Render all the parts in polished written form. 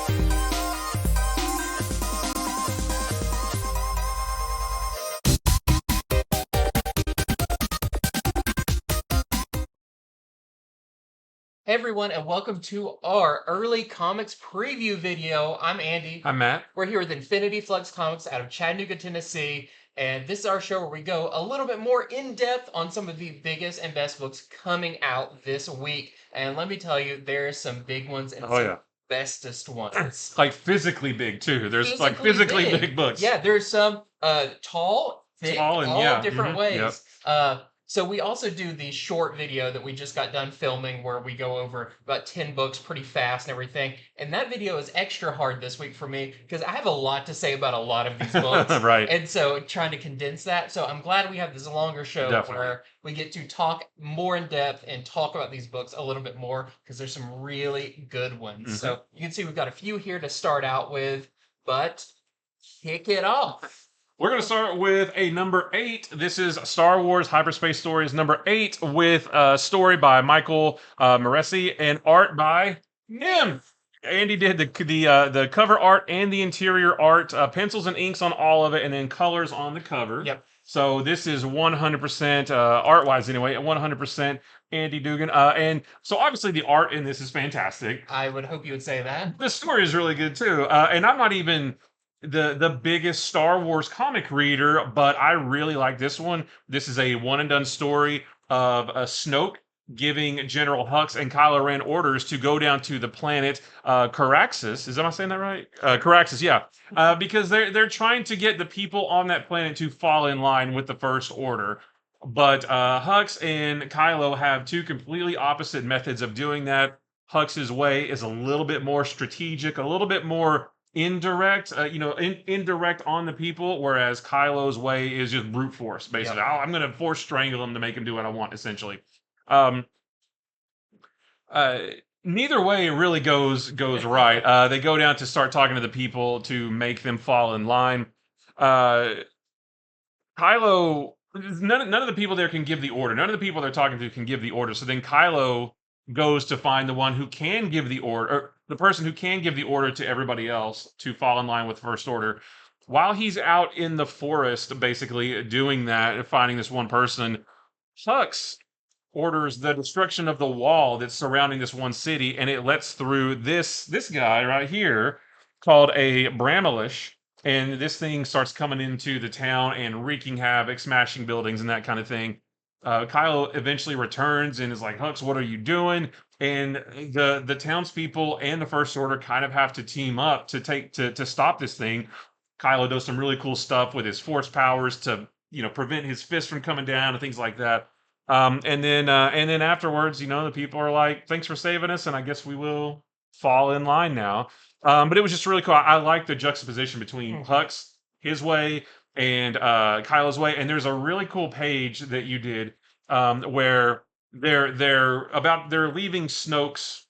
Hey everyone, and welcome to our early comics preview video. I'm Andy. I'm Matt. We're here with Infinity Flux Comics out of Chattanooga, Tennessee, and this is our show where we go a little bit more in depth on some of the biggest and best books coming out this week. And let me tell you, there's some big ones and Oh some yeah, bestest ones. like physically big too. There's like Physically physically big. big books. Yeah, there's some tall, thick, Tall and all yeah, different yep. ways. So we also do the short video that we just got done filming where we go over about 10 books pretty fast and everything. And that video is extra hard this week for me because I have a lot to say about a lot of these books. Right, And so trying to condense that. So I'm glad we have this longer show definitely. where we get to talk more in depth and talk about these books a little bit more because there's some really good ones. hmm So you can see we've got a few here to start out with, but kick it off. We're gonna start with a number 8. This is Star Wars Hyperspace Stories number 8 with a story by Michael Moresi and art by him. Andy did the cover art and the interior art, pencils and inks on all of it, and then colors on the cover. Yep. So this is 100% art-wise anyway, 100% Andy Dugan. And so obviously the art in this is fantastic. I would hope you would say that. The story is really good too. And I'm not even the biggest Star Wars comic reader, but I really like this one. This is a one and done story of a Snoke giving General Hux and Kylo Ren orders to go down to the planet Caraxes. Am I saying that right? Caraxes, yeah. Because they're trying to get the people on that planet to fall in line with the First Order. But Hux and Kylo have two completely opposite methods of doing that. Hux's way is a little bit more strategic, a little bit more indirect, indirect on the people, whereas Kylo's way is just brute force, basically. Yep. Oh, I'm going to force strangle him to make him do what I want, essentially. Um, uh, Neither way really goes right. They go down to start talking to the people to make them fall in line. Uh, Kylo, none of the people there can give the order. None of the people they're talking to can give the order. So then Kylo goes to find the one who can give the order, or the person who can give the order to everybody else to fall in line with First Order. While he's out in the forest, basically doing that, finding this one person, Hux orders the destruction of the wall that's surrounding this one city, and it lets through this guy right here called a Bramilish, and this thing starts coming into the town and wreaking havoc, smashing buildings and that kind of thing. Kylo eventually returns and is like, Hux, what are you doing? And the townspeople and the First Order kind of have to team up to stop this thing. Kylo does some really cool stuff with his force powers to prevent his fist from coming down and things like that. And then afterwards, the people are like, "Thanks for saving us," and I guess we will fall in line now. But it was just really cool. I like the juxtaposition between Hux, his way, and Kylo's way. And there's a really cool page that you did where they're leaving Snoke's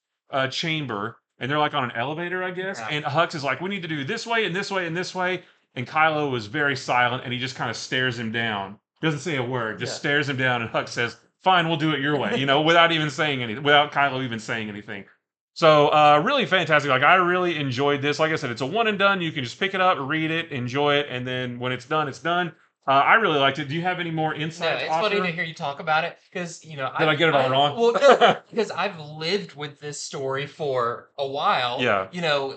chamber, and they're like on an elevator, I guess. Yeah. And Hux is like, "We need to do this way and this way and this way." And Kylo was very silent, and he just kind of stares him down. Doesn't say a word, just Yeah. stares him down, and Hux says, "Fine, we'll do it your way," without even saying anything, without Kylo even saying anything. So really fantastic. Like I really enjoyed this. Like I said, it's a one and done. You can just pick it up, read it, enjoy it, and then when it's done, it's done. I really liked it. Do you have any more No, insight to it's funny offer? to hear you talk about it because Did I get it all wrong? Well, no, because I've lived with this story for a while. Yeah.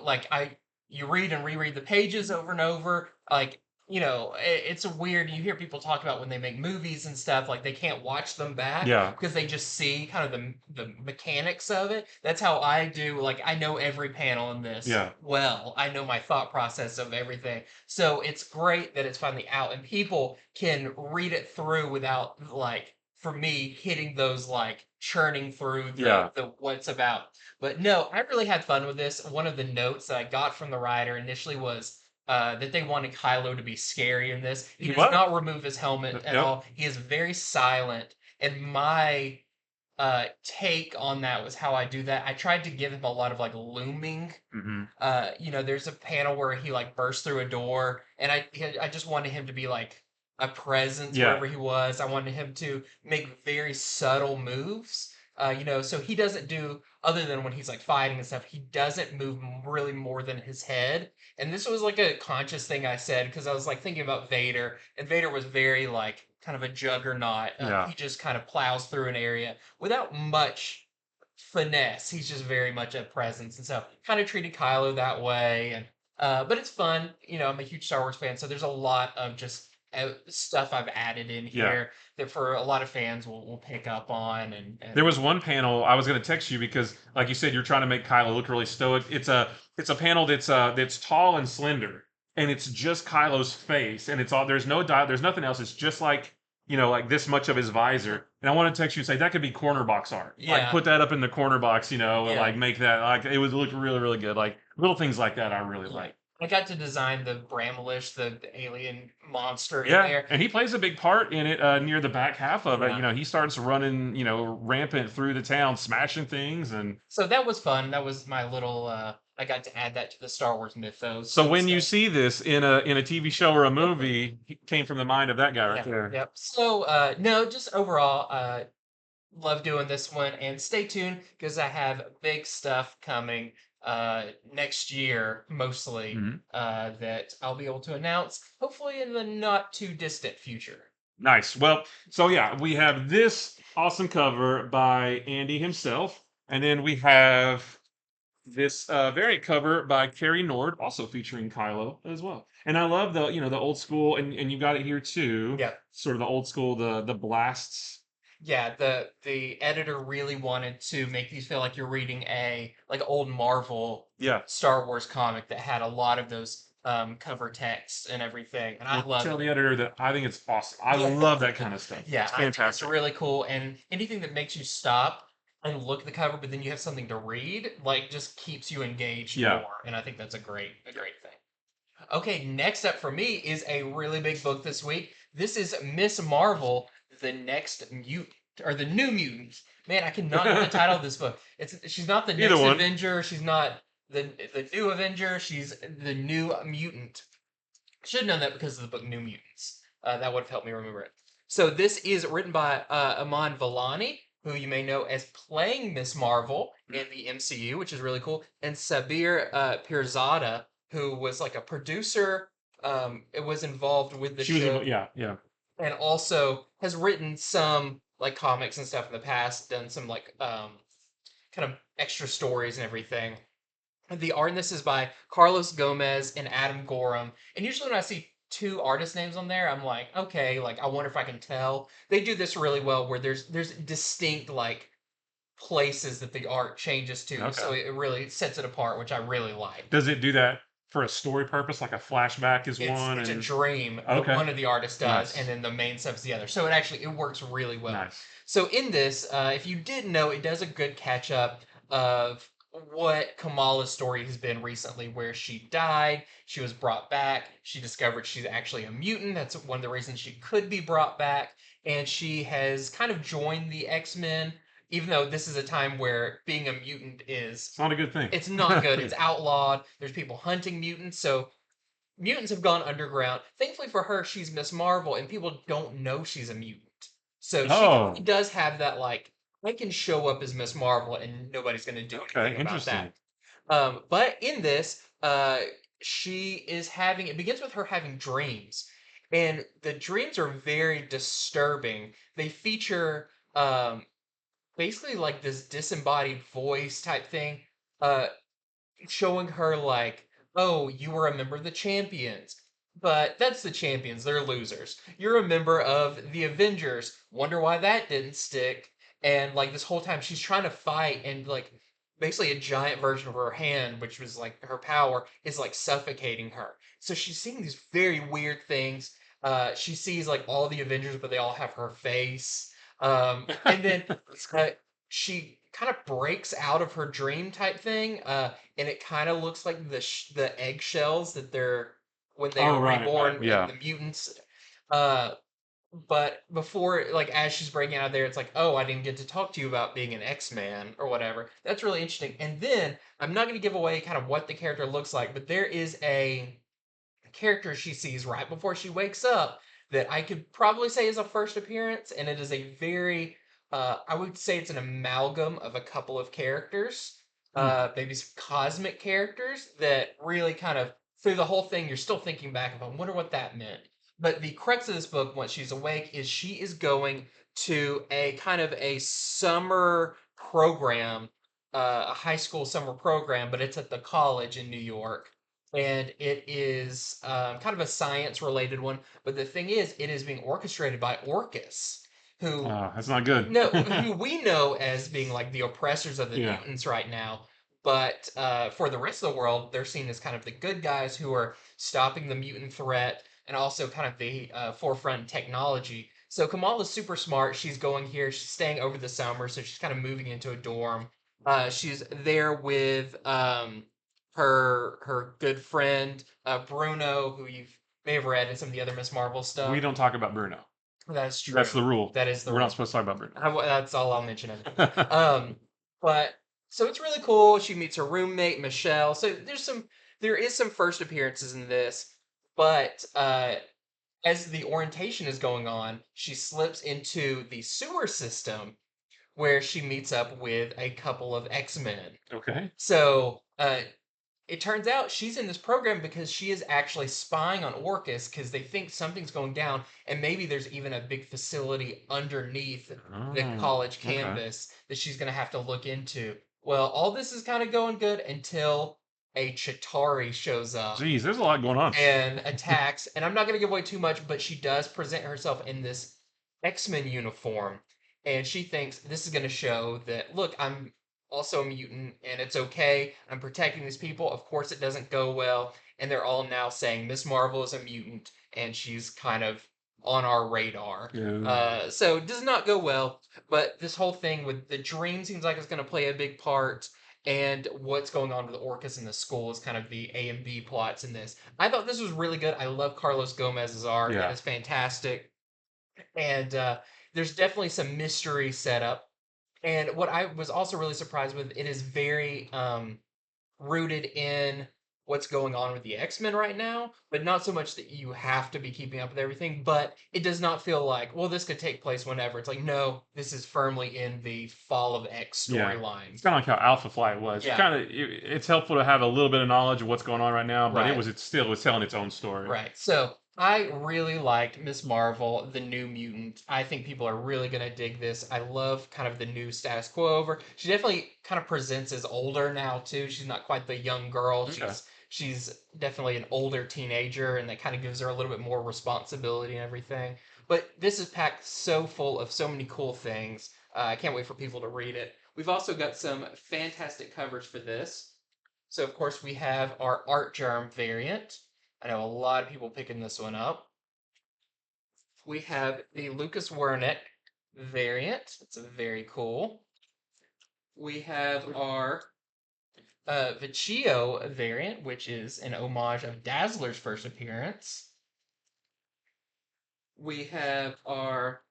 Like you read and reread the pages over and over. Like it's weird. You hear people talk about when they make movies and stuff, like they can't watch them back Yeah. because they just see kind of the mechanics of it. That's how I do. Like I know every panel in this. Yeah. Well, I know my thought process of everything. So it's great that it's finally out and people can read it through without like for me hitting those like churning through Yeah. the what's about. But no, I really had fun with this. One of the notes that I got from the writer initially was that they wanted Kylo to be scary in this. He does What? not remove his helmet at Yep. all. He is very silent. And my take on that was how I do that. I tried to give him a lot of like looming. hmm There's a panel where he like bursts through a door, and I just wanted him to be like a presence Yeah. wherever he was. I wanted him to make very subtle moves. So he doesn't do, other than when he's like fighting and stuff, he doesn't move really more than his head. And this was like a conscious thing I said because I was like thinking about Vader, and Vader was very like kind of a juggernaut. Yeah. He just kind of plows through an area without much finesse. He's just very much a presence, and so kind of treated Kylo that way. And but it's fun. I'm a huge Star Wars fan, so there's a lot of just stuff I've added in Yeah. here that for a lot of fans will pick up on. There was one panel I was going to text you because, like you said, you're trying to make Kylo look really stoic. It's a panel that's tall and slender, and it's just Kylo's face, and it's all there's no there's nothing else. It's just like like this much of his visor. And I want to text you and say that could be corner box art. Like Yeah, put that up in the corner box, and yeah. like make that like it would look really really good. Like little things like that I really like. I got to design the Bramelish, the alien monster in Yeah, there. and he plays a big part in it near the back half of it. Yeah. He starts running, rampant through the town, smashing things, and So that was fun. That was my little. I got to add that to the Star Wars mythos so and when you stuff. see this in a TV show or a movie, it came from the mind of that guy right Yeah. there. Yep. So no, just overall, love doing this one, and stay tuned because I have big stuff coming next year, mostly Mhm. that I'll be able to announce, hopefully in the not too distant future. Nice. Well, so yeah, we have this awesome cover by Andy himself, and then we have this variant cover by Carrie Nord, also featuring Kylo as well. And I love the old school, and you got it here too. Yeah. Sort of the old school, the blasts. Yeah, the editor really wanted to make these feel like you're reading a like old Marvel Yeah. Star Wars comic that had a lot of those cover texts and everything, and I Well, love tell it. the editor that I think it's awesome. I love that kind of stuff. Yeah, It's I think it's fantastic. really cool, and anything that makes you stop and look at the cover, but then you have something to read, like just keeps you engaged Yeah. more, and I think that's a great thing. Okay, next up for me is a really big book this week. This is Miss Marvel, the next mutant or the new mutant. Man, I cannot get the title of this book. She's not the Either next one. Avenger. She's not the new Avenger. She's the new mutant. Should have known that because of the book New Mutants. That would have helped me remember it. So this is written by Aman Vellani, who you may know as playing Miss Marvel in the MCU, which is really cool, and Sabir Pirzada, who was like a producer. It was involved with the She was show, yeah, yeah. and also has written some like comics and stuff in the past. Done some like kind of extra stories and everything. The art in this is by Carlos Gomez and Adam Gorham. And usually when I see two artist names on there, I'm like, okay, like I wonder if I can tell. They do this really well where there's distinct like places that the art changes to. So Okay. it really sets it apart, which I really like. Does it do that for a story purpose, like a flashback is one, It's a and dream that okay, one of the artists does, and nice, then the main stuff's the other. So it works really well. nice. So in this, if you didn't know, it does a good catch up of what Kamala's story has been recently, where she died, she was brought back, she discovered she's actually a mutant. That's one of the reasons she could be brought back, and she has kind of joined the X-Men, even though this is a time where being a mutant is It's not a good thing. it's not good. It's outlawed. There's people hunting mutants, so mutants have gone underground. Thankfully for her, she's Miss Marvel, and people don't know she's a mutant. So she Oh, does have that, like, I can show up as Miss Marvel and nobody's going to do okay, anything about interesting. that. But in this, she is having, it begins with her having dreams. And the dreams are very disturbing. They feature basically like this disembodied voice type thing. Uh, Showing her like, oh, you were a member of the Champions. But that's the Champions, they're losers. You're a member of the Avengers. Wonder why that didn't stick. And like this whole time she's trying to fight and like basically a giant version of her hand, which was like her power, is like suffocating her. So she's seeing these very weird things. She sees like all the Avengers, but they all have her face. And then That's uh, great. she kind of breaks out of her dream type thing. And it kind of looks like the eggshells that they're when they Oh, are right, right, reborn in yeah. the mutants. Uh, but before, like as she's breaking out of there, it's like, oh, I didn't get to talk to you about being an X-Man or whatever. That's really interesting. And then I'm not going to give away kind of what the character looks like, but there is a character she sees right before she wakes up that I could probably say is a first appearance, and it is a very I would say it's an amalgam of a couple of characters, Hmm. maybe some cosmic characters that really kind of through the whole thing, you're still thinking back of, I wonder what that meant. But the crux of this book, once she's awake, is she is going to a kind of a summer program, a high school summer program, but it's at the college in New York. And it is kind of a science related one. But the thing is, it is being orchestrated by Orcus, who That's not good. no, who we know as being like the oppressors of the Yeah. mutants right now. But for the rest of the world, they're seen as kind of the good guys who are stopping the mutant threat and also kind of the forefront in technology. So Kamala's super smart. She's going here. She's staying over the summer, so she's kind of moving into a dorm. She's there with her good friend Bruno, who you may have read in some of the other Miss Marvel stuff. We don't talk about Bruno. That's true. That's the rule. That is the We're rule. not supposed to talk about Bruno. That's all I'll mention of it. But so it's really cool. She meets her roommate Michelle. So there is some first appearances in this, but as the orientation is going on, she slips into the sewer system where she meets up with a couple of X-Men. Okay. So it turns out she's in this program because she is actually spying on Orcus because they think something's going down, and maybe there's even a big facility underneath the college Okay. campus that she's going to have to look into. Well, all this is kind of going good until a Chitauri shows up Geez, there's a lot going on. and attacks. And I'm not going to give away too much, but she does present herself in this X-Men uniform, and she thinks this is going to show that, look, I'm also a mutant and it's okay. I'm protecting these people. Of course, it doesn't go well, and they're all now saying Miss Marvel is a mutant and she's kind of on our radar. Yeah. So it does not go well, but this whole thing with the dream seems like it's going to play a big part. And what's going on with Orcus in the school is kind of the A and B plots in this. I thought this was really good. I love Carlos Gomez's art. Yeah. It is fantastic. And there's definitely some mystery set up. And what I was also really surprised with, it is very rooted in what's going on with the X-Men right now, but not so much that you have to be keeping up with everything, but it does not feel like, well, this could take place whenever. It's like, no, this is firmly in the Fall of X Yeah. storyline. It's kind of like how Alpha Flight was. Yeah. It's helpful to have a little bit of knowledge of what's going on right now, but Right. it still was telling its own story. Right. So I really liked Miss Marvel, the New Mutant. I think people are really going to dig this. I love kind of the new status quo over. She definitely kind of presents as older now too. She's not quite the young girl. Okay. She's definitely an older teenager, and that kind of gives her a little bit more responsibility and everything. But this is packed so full of so many cool things. I can't wait for people to read it. We've also got some fantastic covers for this. So of course we have our Art Germ variant. I know a lot of people picking this one up. We have the Lucas Wernick variant. It's very cool. We have our Vecchio variant, which is an homage of Dazzler's first appearance. We have our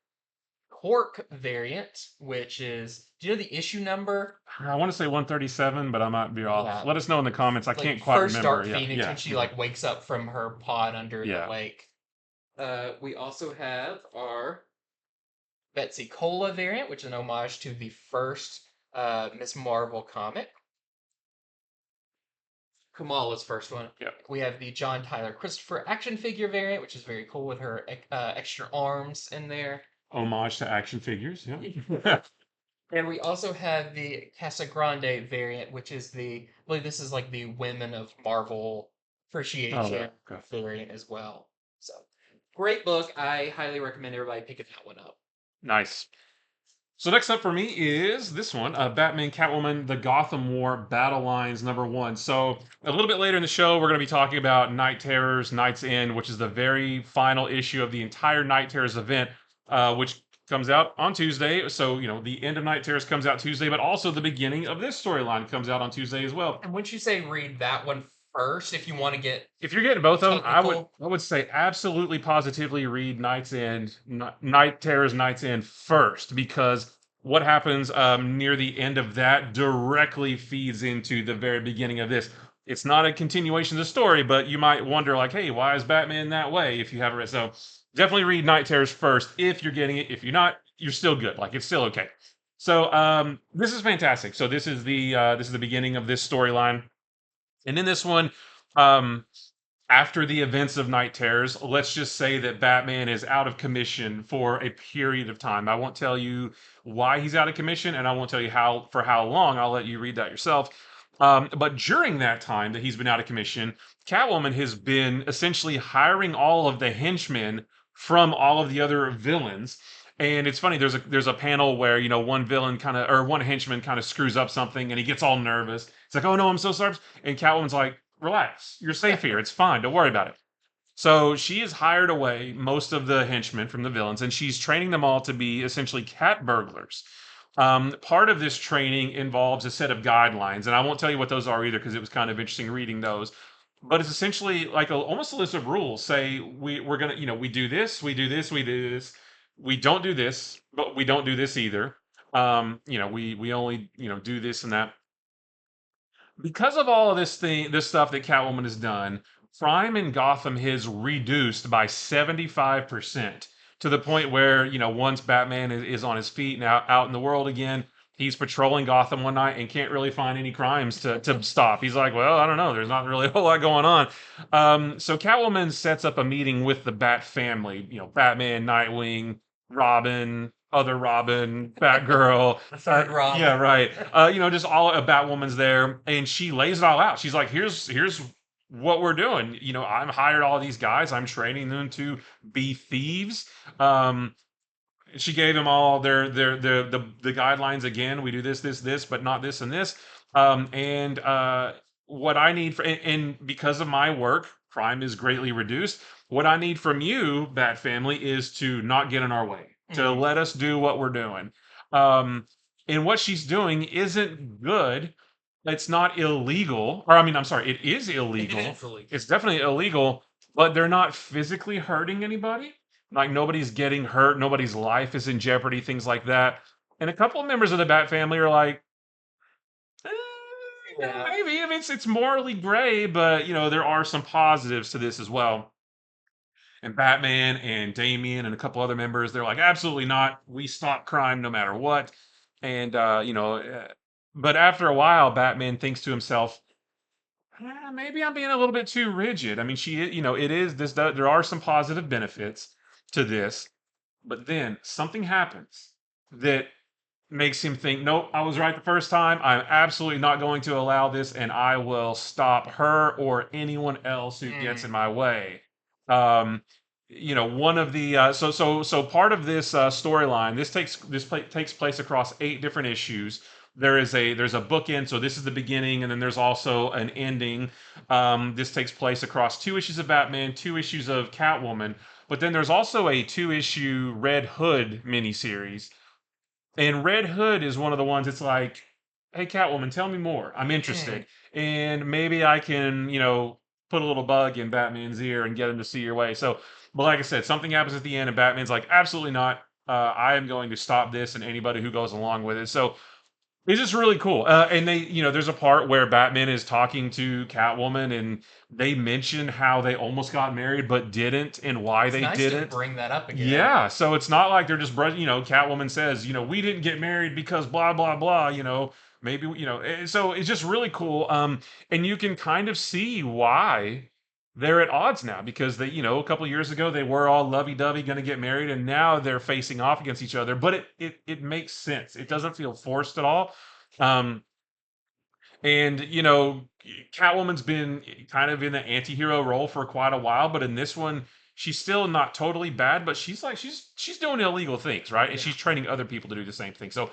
Cork variant, which is, do you know the issue number? I want to say 137, but I might be off. Yeah. Let us know in the comments. I Like can't quite first remember. Dark Yeah, Phoenix yeah. when she like wakes up from her pod under Yeah. the lake. We also have our Betsy Cola variant, which is an homage to the first Miss Marvel comic. Kamala's first one. Yep. We have the John Tyler Christopher action figure variant, which is very cool with her extra arms in there. Homage to action figures. Yeah. And we also have the Casagrande variant, which is I believe this is like the Women of Marvel Appreciation Okay. variant as well. So, great book. I highly recommend everybody picking that one up. Nice. So next up for me is this one, Batman Catwoman, The Gotham War Battle Lines #1. So a little bit later in the show, we're going to be talking about Night Terrors, Night's End, which is the very final issue of the entire Night Terrors event, which comes out on Tuesday. So, the end of Night Terrors comes out Tuesday, but also the beginning of this storyline comes out on Tuesday as well. And wouldn't you say read that one first if you want to get... If you're getting both of them, technical? I would say absolutely positively read Night's End, Night Terrors, Night's End first, because what happens near the end of that directly feeds into the very beginning of this. It's not a continuation of the story, but you might wonder, like, hey, why is Batman that way if you haven't read? So definitely read Night Terrors first if you're getting it. If you're not, you're still good. Like it's still okay. So this is fantastic. So this is the beginning of this storyline, and in this one, um, after the events of Night Terrors, let's just say that Batman is out of commission for a period of time. I won't tell you why he's out of commission, and I won't tell you how long. I'll let you read that yourself. But during that time that he's been out of commission, Catwoman has been essentially hiring all of the henchmen from all of the other villains. And it's funny. There's a panel where one villain kind of or one henchman kind of screws up something, and he gets all nervous. It's like, oh no, I'm so sorry. And Catwoman's like, relax, you're safe here. It's fine. Don't worry about it. So she has hired away most of the henchmen from the villains, and she's training them all to be essentially cat burglars. Part of this training involves a set of guidelines, and I won't tell you what those are either because it was kind of interesting reading those. But it's essentially like almost a list of rules. Say we're gonna, we do this, we do this, we do this. We don't do this, but we don't do this either. We only do this and that because of all of this stuff that Catwoman has done, crime in Gotham has reduced by 75% to the point where, once Batman is on his feet and out in the world again, he's patrolling Gotham one night and can't really find any crimes to stop. He's like, well, I don't know. There's not really a whole lot going on. So Catwoman sets up a meeting with the Bat family, Batman, Nightwing, Robin, other Robin, Batgirl. The third Robin. Yeah, right. Just all a Batwoman's there, and she lays it all out. She's like, "Here's what we're doing. I'm hired all these guys. I'm training them to be thieves." She gave them all the guidelines again. We do this, but not this and this. And what I need and because of my work, crime is greatly reduced. What I need from you, Bat Family, is to not get in our way, to let us do what we're doing. And what she's doing isn't good. It's not illegal, or I mean, I'm sorry, it is illegal. It is illegal. It's definitely illegal, but they're not physically hurting anybody. Like nobody's getting hurt, nobody's life is in jeopardy, things like that. And a couple of members of the Bat family are like, eh, Yeah. maybe if it's morally gray, but there are some positives to this as well. And Batman and Damian and a couple other members, they're like, absolutely not. We stop crime no matter what. And but after a while, Batman thinks to himself, maybe I'm being a little bit too rigid. I mean, it is this. There are some positive benefits to this, but then something happens that makes him think, nope, I was right the first time. I'm absolutely not going to allow this, and I will stop her or anyone else who gets in my way. Um, one of the so part of this storyline. Takes place across 8 different issues. There's a bookend, so this is the beginning, and then there's also an ending. This takes place across 2 issues of Batman, 2 issues of Catwoman, but then there's also a 2 issue Red Hood miniseries. And Red Hood is one of the ones it's like, hey, Catwoman, tell me more. I'm interested. And maybe I can, put a little bug in Batman's ear and get him to see your way. So, but like I said, something happens at the end, and Batman's like, absolutely not. I am going to stop this and anybody who goes along with it. So it's just really cool. And there's a part where Batman is talking to Catwoman, and they mention how they almost got married but didn't, and why It's they nice didn't. to bring that up again. Yeah, so it's not like they're just, Catwoman says, we didn't get married because blah blah blah. Maybe so it's just really cool. And you can kind of see why they're at odds now because they, a couple years ago they were all lovey-dovey going to get married, and now they're facing off against each other. But it makes sense. It doesn't feel forced at all. Um, and Catwoman's been kind of in the anti-hero role for quite a while, but in this one, she's still not totally bad, but she's doing illegal things, right? And Yeah. she's training other people to do the same thing. So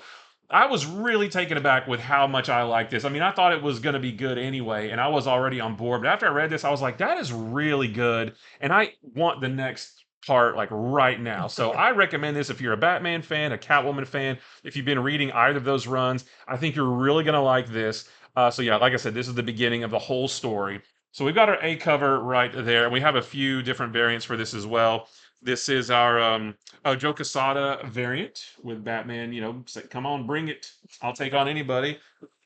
I was really taken aback with how much I like this. I mean, I thought it was going to be good anyway, and I was already on board. But after I read this, I was like, that is really good, and I want the next part like right now. So I recommend this if you're a Batman fan, a Catwoman fan. If you've been reading either of those runs, I think you're really going to like this. So yeah, like I said, this is the beginning of the whole story. So we've got our A cover right there, and we have a few different variants for this as well. This is our Joe Quesada variant with Batman. Say, come on, bring it. I'll take on anybody.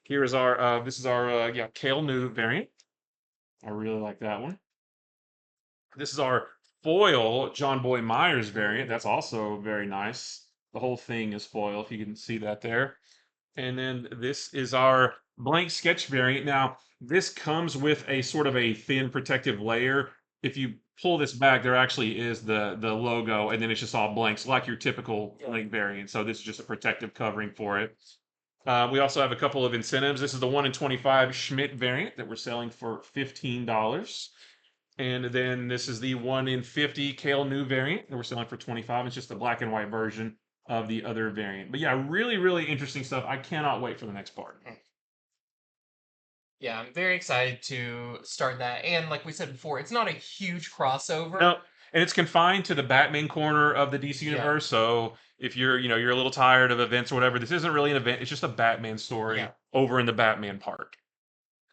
Here is our this is our Kale New variant. I really like that one. This is our foil John Boy Myers variant. That's also very nice. The whole thing is foil, if you can see that there. And then this is our blank sketch variant. Now, this comes with a sort of a thin protective layer. If you pull this back, there actually is the logo, and then it's just all blanks, like your typical blank variant. So this is just a protective covering for it. We also have a couple of incentives. This is the 1 in 25 Schmidt variant that we're selling for $15. And then this is the 1 in 50 Kale New variant that we're selling for 25. It's just the black and white version of the other variant. But yeah, really, really interesting stuff. I cannot wait for the next part. Yeah, I'm very excited to start that. And like we said before, it's not a huge crossover. No, and it's confined to the Batman corner of the DC Yeah. universe. So if you're a little tired of events or whatever, this isn't really an event. It's just a Batman story Yeah. over in the Batman park.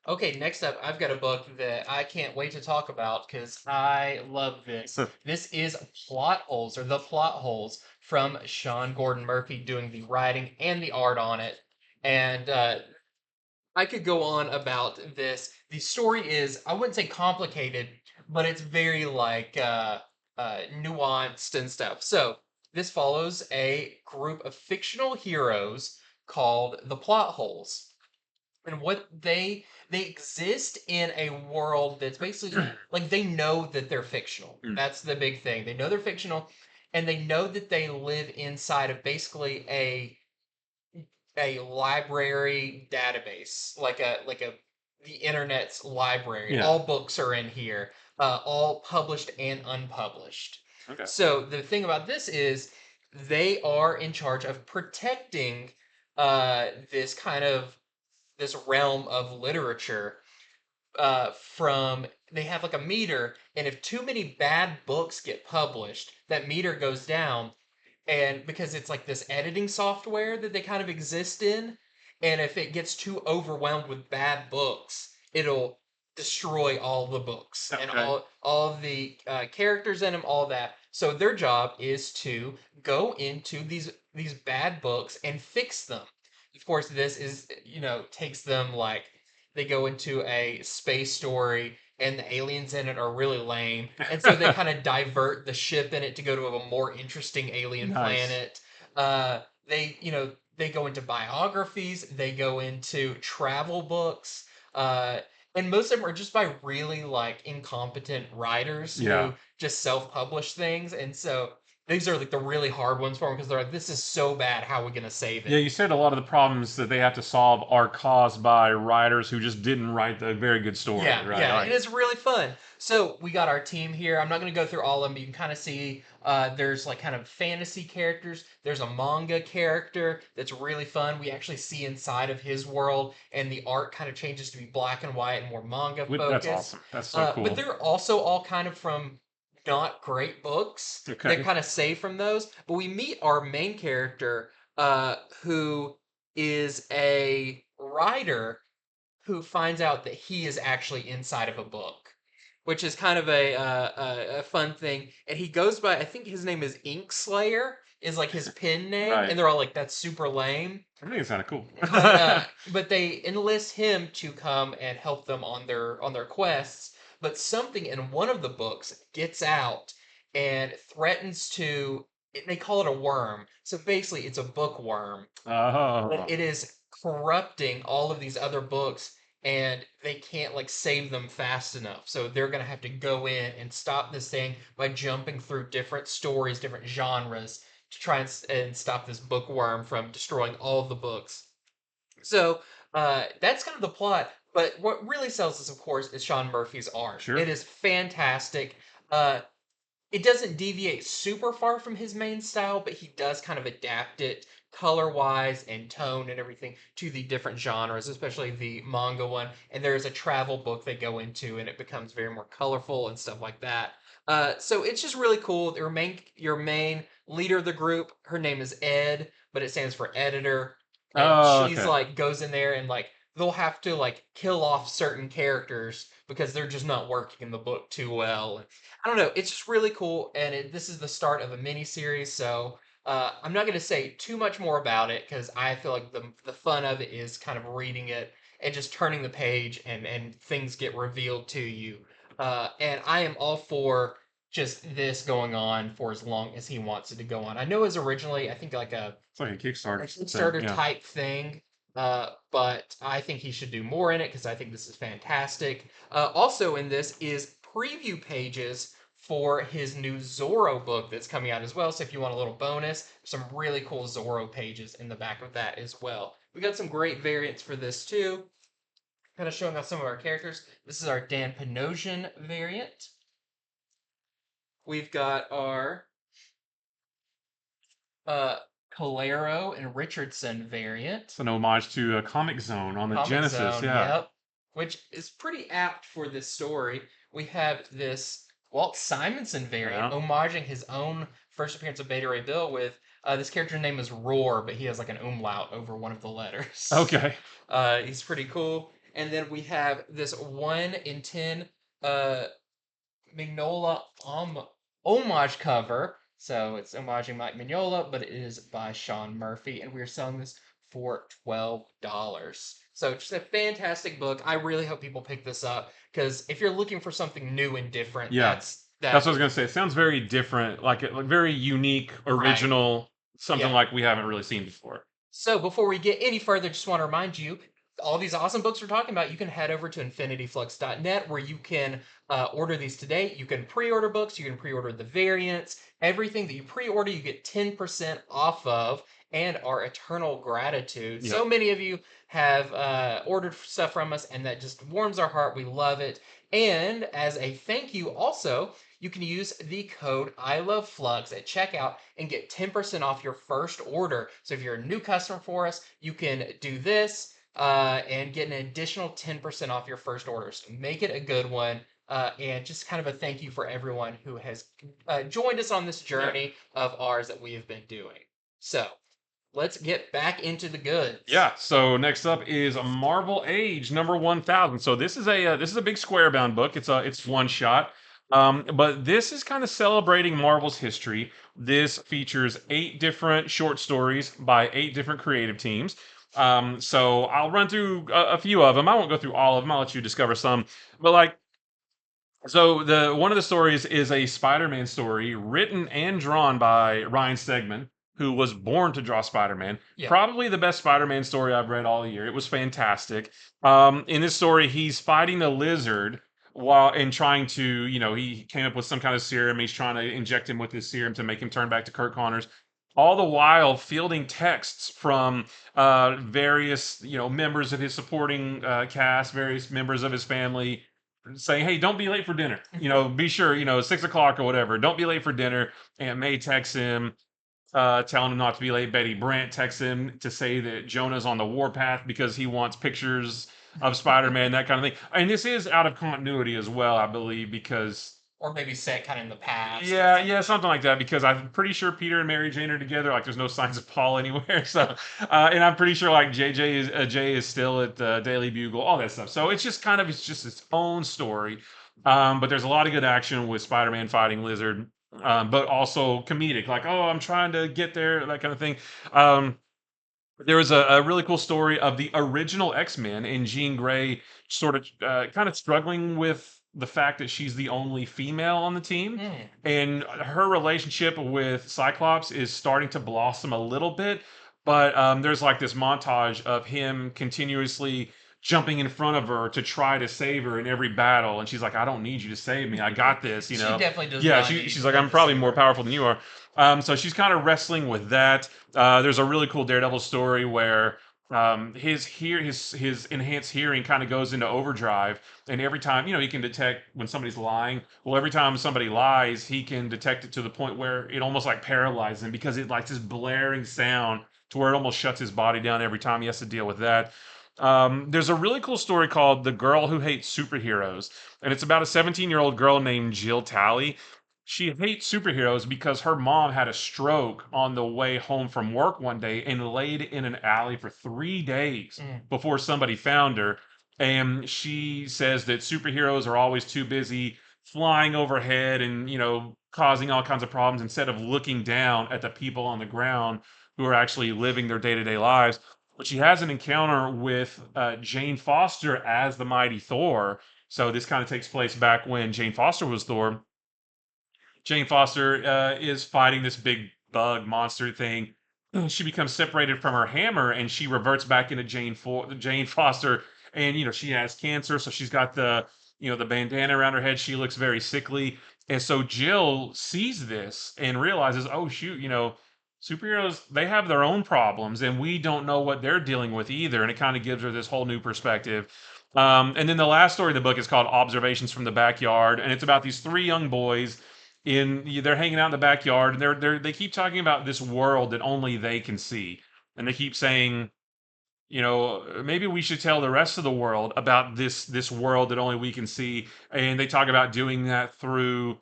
Okay, next up, I've got a book that I can't wait to talk about because I love this. So This is Plot Holes, or The Plot Holes, from Sean Gordon Murphy doing the writing and the art on it. And I could go on about this. The story is, I wouldn't say complicated, but it's very like nuanced and stuff. So this follows a group of fictional heroes called the Plot Holes, and what they exist in a world that's basically like they know that they're fictional. Mm. That's the big thing. They know they're fictional, and they know that they live inside of basically a library database, like a the internet's library. Yeah. All books are in here, all published and unpublished. Okay. So the thing about this is they are in charge of protecting this kind of this realm of literature from they have like a meter, and if too many bad books get published, that meter goes down, and because it's like this editing software that they kind of exist in, and if it gets too overwhelmed with bad books, it'll destroy all the books and Okay. all the characters in them, all that. So their job is to go into these bad books and fix them. Of course, this is takes them like they go into a space story and the aliens in it are really lame. And so they kind of divert the ship in it to go to a more interesting alien Nice. planet. They go into biographies, they go into travel books, and most of them are just by really like incompetent writers Yeah. who just self-publish things. And so these are like the really hard ones for them because they're like, this is so bad. How are we gonna save it? Yeah, you said a lot of the problems that they have to solve are caused by writers who just didn't write the very good story. Yeah, right? yeah, Right. and it's really fun. So we got our team here. I'm not going to go through all of them, but you can kind of see there's like kind of fantasy characters. There's a manga character that's really fun. We actually see inside of his world, and the art kind of changes to be black and white and more manga That's focused. awesome. That's so cool. But they're also all kind of from not great books. Okay. They're kind of saved from those. But we meet our main character, who is a writer who finds out that he is actually inside of a book, which is kind of a fun thing. And he goes by, I think his name is Ink Slayer, is like his pen name, Right. and they're all like, that's super lame. I think it's kind of cool. But they enlist him to come and help them on their quests. But something in one of the books gets out and threatens to. They call it a worm. So basically, it's a bookworm. Oh. But it is corrupting all of these other books, and they can't like save them fast enough. So they're gonna have to go in and stop this thing by jumping through different stories, different genres to try and stop this bookworm from destroying all of the books. So that's kind of the plot. But what really sells this, of course, is Sean Murphy's art. Sure. It is fantastic. It doesn't deviate super far from his main style, but he does kind of adapt it color wise and tone and everything to the different genres, especially the manga one. And there is a travel book they go into, and it becomes very more colorful and stuff like that. So it's just really cool. Your main leader of the group, her name is Ed, but it stands for editor. And Oh, she's okay. like goes in there and like they'll have to like kill off certain characters because they're just not working in the book too well. I don't know. It's just really cool, and this is the start of a mini series. So I'm not going to say too much more about it because I feel like the fun of it is kind of reading it and just turning the page, and things get revealed to you. And I am all for just this going on for as long as he wants it to go on. I know it was originally, I think, like It's like a a Kickstarter thing. Kickstarter Yeah. type thing, but I think he should do more in it because I think this is fantastic. Also in this is preview pages for his new Zorro book that's coming out as well. So if you want a little bonus, some really cool Zorro pages in the back of that as well. We got some great variants for this too. Kind of showing off some of our characters. This is our Dan Panosian variant. We've got our uh, Calero and Richardson variant. It's an homage to a Comic Zone on the Comic Genesis. Zone, Yeah. yep. Which is pretty apt for this story. We have this Walt Simonson variant, Yeah. homaging his own first appearance of Beta Ray Bill with this character's name is Roar, but he has like an umlaut over one of the letters. Okay. He's pretty cool. And then we have this 1 in 10 uh, Mignola homage cover. So it's homaging Mike Mignola, but it is by Sean Murphy, and we're selling this for $12. So just a fantastic book. I really hope people pick this up because if you're looking for something new and different, Yeah. that's what I was gonna say. It sounds very different, like very unique, original, something Yeah. like we haven't really seen before. So before we get any further, just want to remind you, all these awesome books we're talking about, you can head over to infinityflux.net where you can order these today. You can pre-order books, you can pre-order the variants, everything that you pre-order, you get 10% off of, and our eternal gratitude. Yep. So many of you have ordered stuff from us, and that just warms our heart. We love it. And as a thank you, also, you can use the code I love Flux at checkout and get 10% off your first order. So if you're a new customer for us, you can do this and get an additional 10% off your first order. So make it a good one. And just kind of a thank you for everyone who has joined us on this journey of ours that we have been doing. So let's get back into the goods. Yeah. So next up is Marvel Age number 1000. So this is a big square bound book. It's one shot. But this is kind of celebrating Marvel's history. This features 8 different short stories by 8 different creative teams. So I'll run through a few of them. I won't go through all of them. I'll let you discover some. But like, so the one of the stories is a Spider-Man story written and drawn by Ryan Stegman, who was born to draw Spider-Man. Yeah. Probably the best Spider-Man story I've read all year. It was fantastic. In this story, he's fighting the Lizard while and trying to, he came up with some kind of serum. He's trying to inject him with this serum to make him turn back to Kurt Connors. All the while fielding texts from various, members of his supporting cast, various members of his family, saying, "Hey, don't be late for dinner. Be sure, 6 o'clock or whatever. Don't be late for dinner." Aunt May texts him, telling him not to be late. Betty Brant texts him to say that Jonah's on the warpath because he wants pictures of Spider-Man, that kind of thing. And this is out of continuity as well, I believe, because Or maybe set kind of in the past. yeah, something like that. Because I'm pretty sure Peter and Mary Jane are together. Like, there's no signs of Paul anywhere. So, and I'm pretty sure like Jay is still at the Daily Bugle, all that stuff. So it's just its own story. But there's a lot of good action with Spider-Man fighting Lizard, but also comedic. Like, oh, I'm trying to get there, that kind of thing. There was a really cool story of the original X-Men and Jean Grey sort of kind of struggling with the fact that she's the only female on the team. And her relationship with Cyclops is starting to blossom a little bit. But there's like this montage of him continuously jumping in front of her to try to save her in every battle. And she's like, "I don't need you to save me. I got this," She definitely does. Yeah, not need she's like, "I'm probably more powerful than you are." So she's kind of wrestling with that. There's a really cool Daredevil story where his enhanced hearing kind of goes into overdrive, and every time he can detect when somebody's lying. Well, every time somebody lies, he can detect it to the point where it almost like paralyzes him because it like this blaring sound to where it almost shuts his body down every time he has to deal with that. There's a really cool story called "The Girl Who Hates Superheroes," and it's about a 17-year-old girl named Jill Talley. She hates superheroes because her mom had a stroke on the way home from work one day and laid in an alley for 3 days before somebody found her. And she says that superheroes are always too busy flying overhead and, causing all kinds of problems instead of looking down at the people on the ground who are actually living their day-to-day lives. But she has an encounter with Jane Foster as the mighty Thor. So this kind of takes place back when Jane Foster was Thor. Jane Foster is fighting this big bug monster thing. She becomes separated from her hammer, and she reverts back into Jane Foster. And she has cancer, so she's got the bandana around her head. She looks very sickly, and so Jill sees this and realizes, oh shoot, superheroes, they have their own problems, and we don't know what they're dealing with either. And it kind of gives her this whole new perspective. And then the last story of the book is called Observations from the Backyard, and it's about these three young boys they're hanging out in the backyard, and they keep talking about this world that only they can see, and they keep saying, maybe we should tell the rest of the world about this world that only we can see. And they talk about doing that through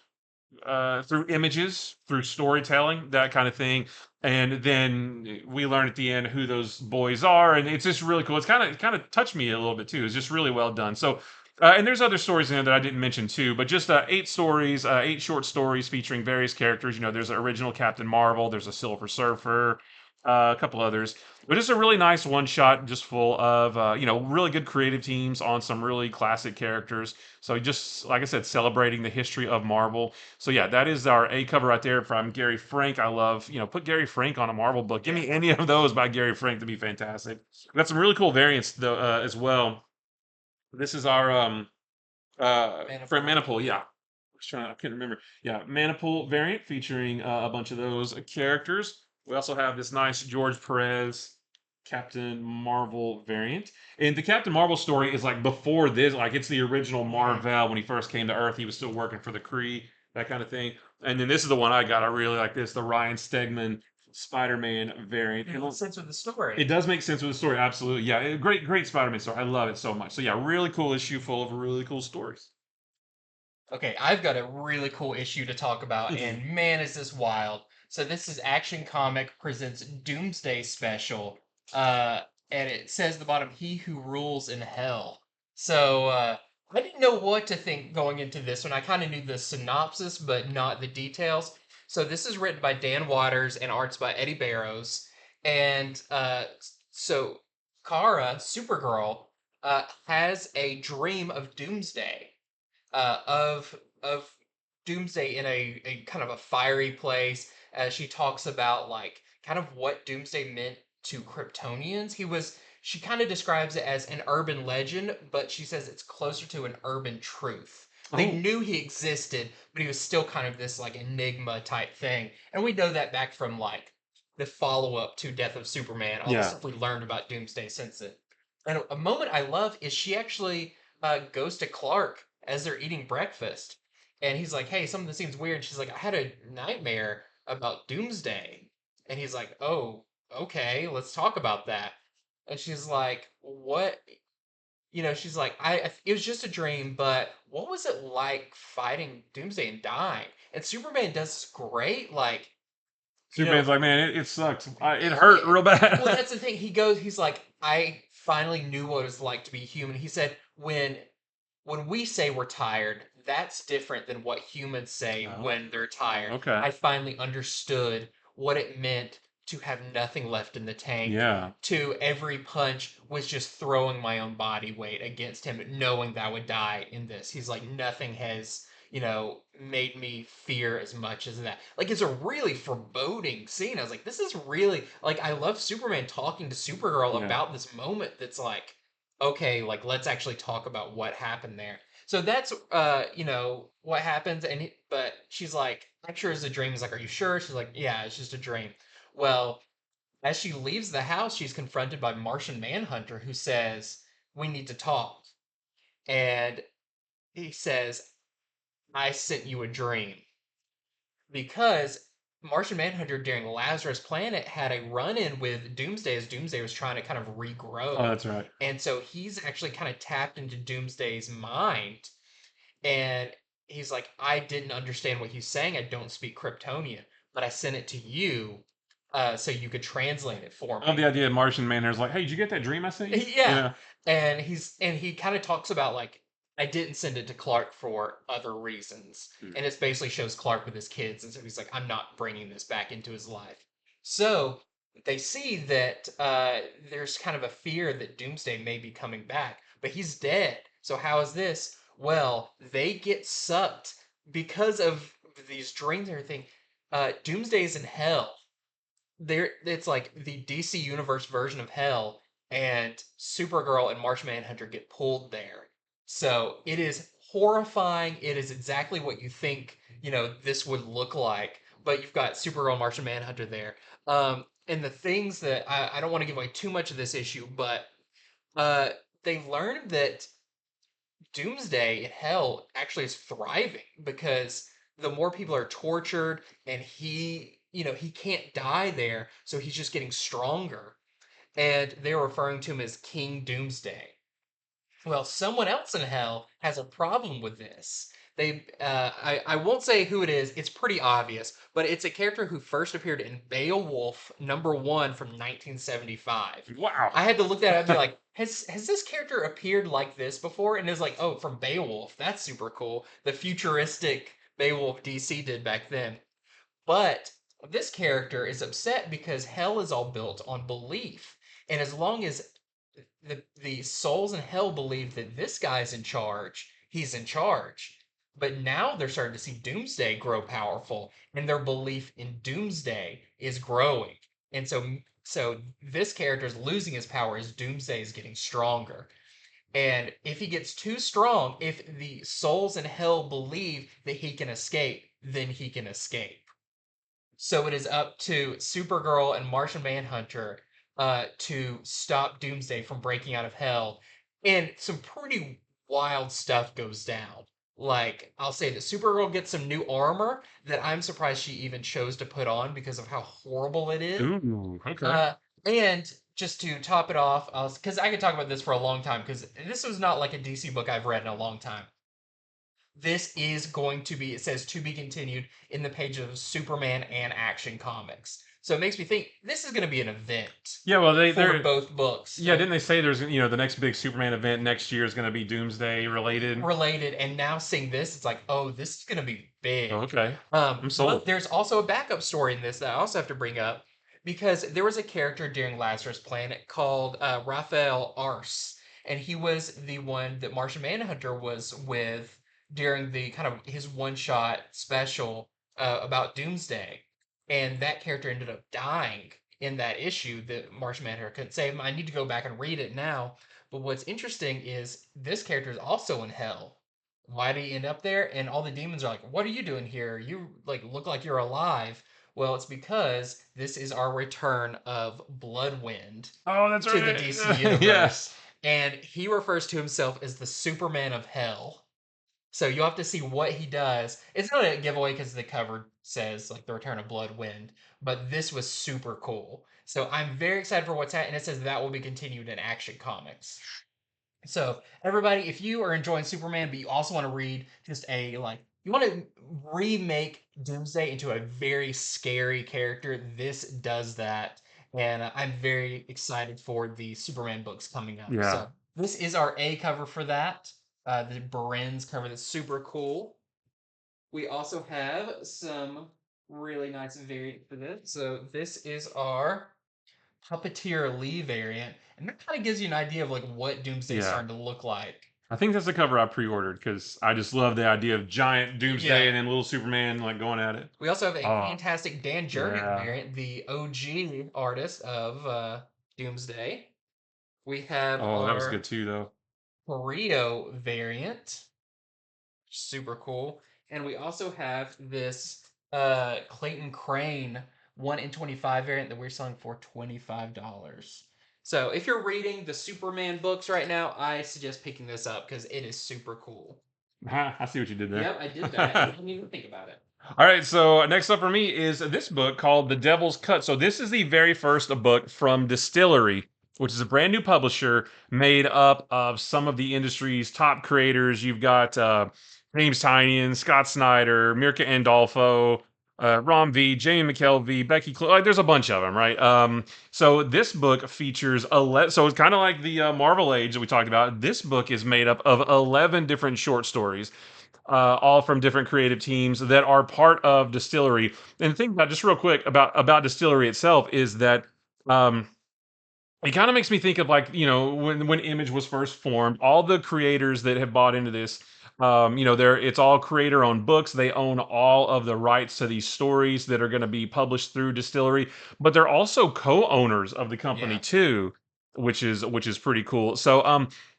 images, through storytelling, that kind of thing. And then we learn at the end who those boys are, and it's just really cool. It's kind of touched me a little bit too. It's just really well done. So, and there's other stories in there that I didn't mention too, but just 8 stories, 8 short stories featuring various characters. There's an original Captain Marvel, there's a Silver Surfer, a couple others. But just a really nice one shot, just full of really good creative teams on some really classic characters. So just like I said, celebrating the history of Marvel. So yeah, that is our A cover right there from Gary Frank. I love, put Gary Frank on a Marvel book. Give me any of those by Gary Frank to be fantastic. We got some really cool variants though as well. This is our from Manipul, yeah. I can't remember. Yeah, Manipul variant featuring a bunch of those characters. We also have this nice George Perez Captain Marvel variant. And the Captain Marvel story is like before this, like it's the original Marvel when he first came to Earth. He was still working for the Kree, that kind of thing. And then this is the one I got. I really like this, the Ryan Stegman Spider-Man variant. It makes sense with the story. It does make sense with the story, absolutely. Yeah, great Spider-Man story. I love it so much. So yeah, really cool issue full of really cool stories. Okay, I've got a really cool issue to talk about, and man, is this wild. So this is Action Comic presents Doomsday Special, and it says at the bottom, "He who rules in hell." So I didn't know what to think going into this one. I kind of knew the synopsis, but not the details. So this is written by Dan Waters and arts by Eddie Barrows, and so Kara, Supergirl, has a dream of Doomsday of Doomsday in a kind of a fiery place. As she talks about like kind of what Doomsday meant to Kryptonians. She kind of describes it as an urban legend, but she says it's closer to an urban truth. They Oh, knew he existed, but he was still kind of this like enigma type thing. And we know that back from like the follow up to Death of Superman, all the yeah. stuff we learned about Doomsday since then. And a moment I love is she actually goes to Clark as they're eating breakfast. And he's like, "Hey, something seems weird." She's like, "I had a nightmare about Doomsday." And he's like, "Oh, okay, let's talk about that." And she's like, "What?" She's like, it was just a dream, but what was it like fighting Doomsday and dying?" And Superman does this great, like, you know, Superman's like, man, it sucks. It hurt yeah. real Well, bad. that's the thing. He's like, "I finally knew what it was like to be human." He said, when we say we're tired, that's different than what humans say Oh, when they're tired. okay. I finally understood what it meant to have nothing left in the tank, Yeah. to every punch was just throwing my own body weight against him, knowing that I would die in this. He's like, nothing has, made me fear as much as that. Like, it's a really foreboding scene. I was like, this is really, like, I love Superman talking to Supergirl Yeah. about this moment that's like, okay, like let's actually talk about what happened there. So that's what happens, but she's like, "I'm sure it's a dream." He's like, "Are you sure?" She's like, "Yeah, it's just a dream." Well, as she leaves the house, she's confronted by Martian Manhunter, who says, "We need to talk." And he says, "I sent you a dream." Because Martian Manhunter during Lazarus Planet had a run-in with Doomsday as Doomsday was trying to kind of Oh, regrow. that's right. And so he's actually kind of tapped into Doomsday's mind. And he's like, "I didn't understand what he's saying. I don't speak Kryptonian, but I sent it to you so you could translate it for I love the me." idea of Martian Manhunter's like, hey, did you get that dream I sent you? Yeah. Yeah. And he kind of talks about like, "I didn't send it to Clark for other reasons." Hmm. And it basically shows Clark with his kids, and so he's like, "I'm not bringing this back into his life." So they see that there's kind of a fear that Doomsday may be coming back, but he's dead. So how is this? Well, they get sucked because of these dreams and everything. Doomsday's in hell. It's like the DC Universe version of hell, and Supergirl and Martian Manhunter get pulled there. So it is horrifying. It is exactly what you think, this would look like. But you've got Supergirl and Martian Manhunter there. And the things that I don't want to give away too much of this issue, but uh, they learned that Doomsday in hell actually is thriving because the more people are tortured and he can't die there, so he's just getting stronger. And they're referring to him as King Doomsday. Well, someone else in hell has a problem with this. I won't say who it is. It's pretty obvious, but it's a character who first appeared in Beowulf #1 from 1975. Wow. I had to look that up and be like, has this character appeared like this before? And it's like, oh, from Beowulf. That's super cool. The futuristic Beowulf DC did back then. But this character is upset because hell is all built on belief. And as long as the souls in hell believe that this guy's in charge, he's in charge. But now they're starting to see Doomsday grow powerful, and their belief in Doomsday is growing. And so this character is losing his power as Doomsday is getting stronger. And if he gets too strong, if the souls in hell believe that he can escape, then he can escape. So it is up to Supergirl and Martian Manhunter to stop Doomsday from breaking out of hell. And some pretty wild stuff goes down. Like, I'll say that Supergirl gets some new armor that I'm surprised she even chose to put on because of how horrible it is. Ooh, okay. And just to top it off, because I could talk about this for a long time, because this was not like a DC book I've read in a long time. This is going to be, it says to be continued in the page of Superman and Action Comics. So it makes me think this is going to be an event Yeah, well, for both books. Yeah, didn't they say there's the next big Superman event next year is going to be Doomsday related? Related, and now seeing this, it's like, oh, this is going to be big. Oh, okay, I'm sold. But there's also a backup story in this that I also have to bring up because there was a character during Lazarus Planet called Raphael Arce, and he was the one that Martian Manhunter was with during the kind of his one-shot special about Doomsday, and that character ended up dying in that issue that Martian Manhunter couldn't save him. I need to go back and read it now. But what's interesting is this character is also in hell. Why did he end up there? And all the demons are like, "What are you doing here? You like look like you're alive." Well, it's because this is our return of Bloodwind Oh, that's to right. the DC universe. Yes. And he refers to himself as the Superman of Hell. So you'll have to see what he does. It's not a giveaway because the cover says like the return of Bloodwind, but this was super cool. So I'm very excited for what's happening. And it says that will be continued in Action Comics. So everybody, if you are enjoying Superman, but you also want to read just you want to remake Doomsday into a very scary character, this does that. And I'm very excited for the Superman books coming up. Yeah. So this is our A cover for that. The Baren's cover that's super cool. We also have some really nice variant for this. So this is our Puppeteer Lee variant, and that kind of gives you an idea of like what Doomsday's Yeah. starting to look like. I think that's the cover I pre-ordered because I just love the idea of giant Doomsday Yeah. and then little Superman like going at it. We also have a Oh, fantastic Dan Jurgen yeah. variant, the OG artist of Doomsday. We have Oh, that was our good too, though. Perio variant, super cool, and we also have this Clayton Crane 1 in 25 variant that we're selling for $25. So if you're reading the Superman books right now, I suggest picking this up because it is super cool. I see what you did there. Yep, I did that. I didn't even think about it. All right, so next up for me is this book called The Devil's Cut. So this is the very first book from Distillery, which is a brand new publisher made up of some of the industry's top creators. You've got James Tynion, Scott Snyder, Mirka Andolfo, Rom V, Jamie McKelvey, Becky like there's a bunch of them, right? So this book features so it's kind of like the Marvel Age that we talked about. This book is made up of 11 different short stories. All from different creative teams that are part of Distillery. And the thing about just real quick about Distillery itself is that it kind of makes me think of like, when Image was first formed, all the creators that have bought into this, it's all creator owned books. They own all of the rights to these stories that are going to be published through Distillery, but they're also co-owners of the company Yeah, too, which is pretty cool. So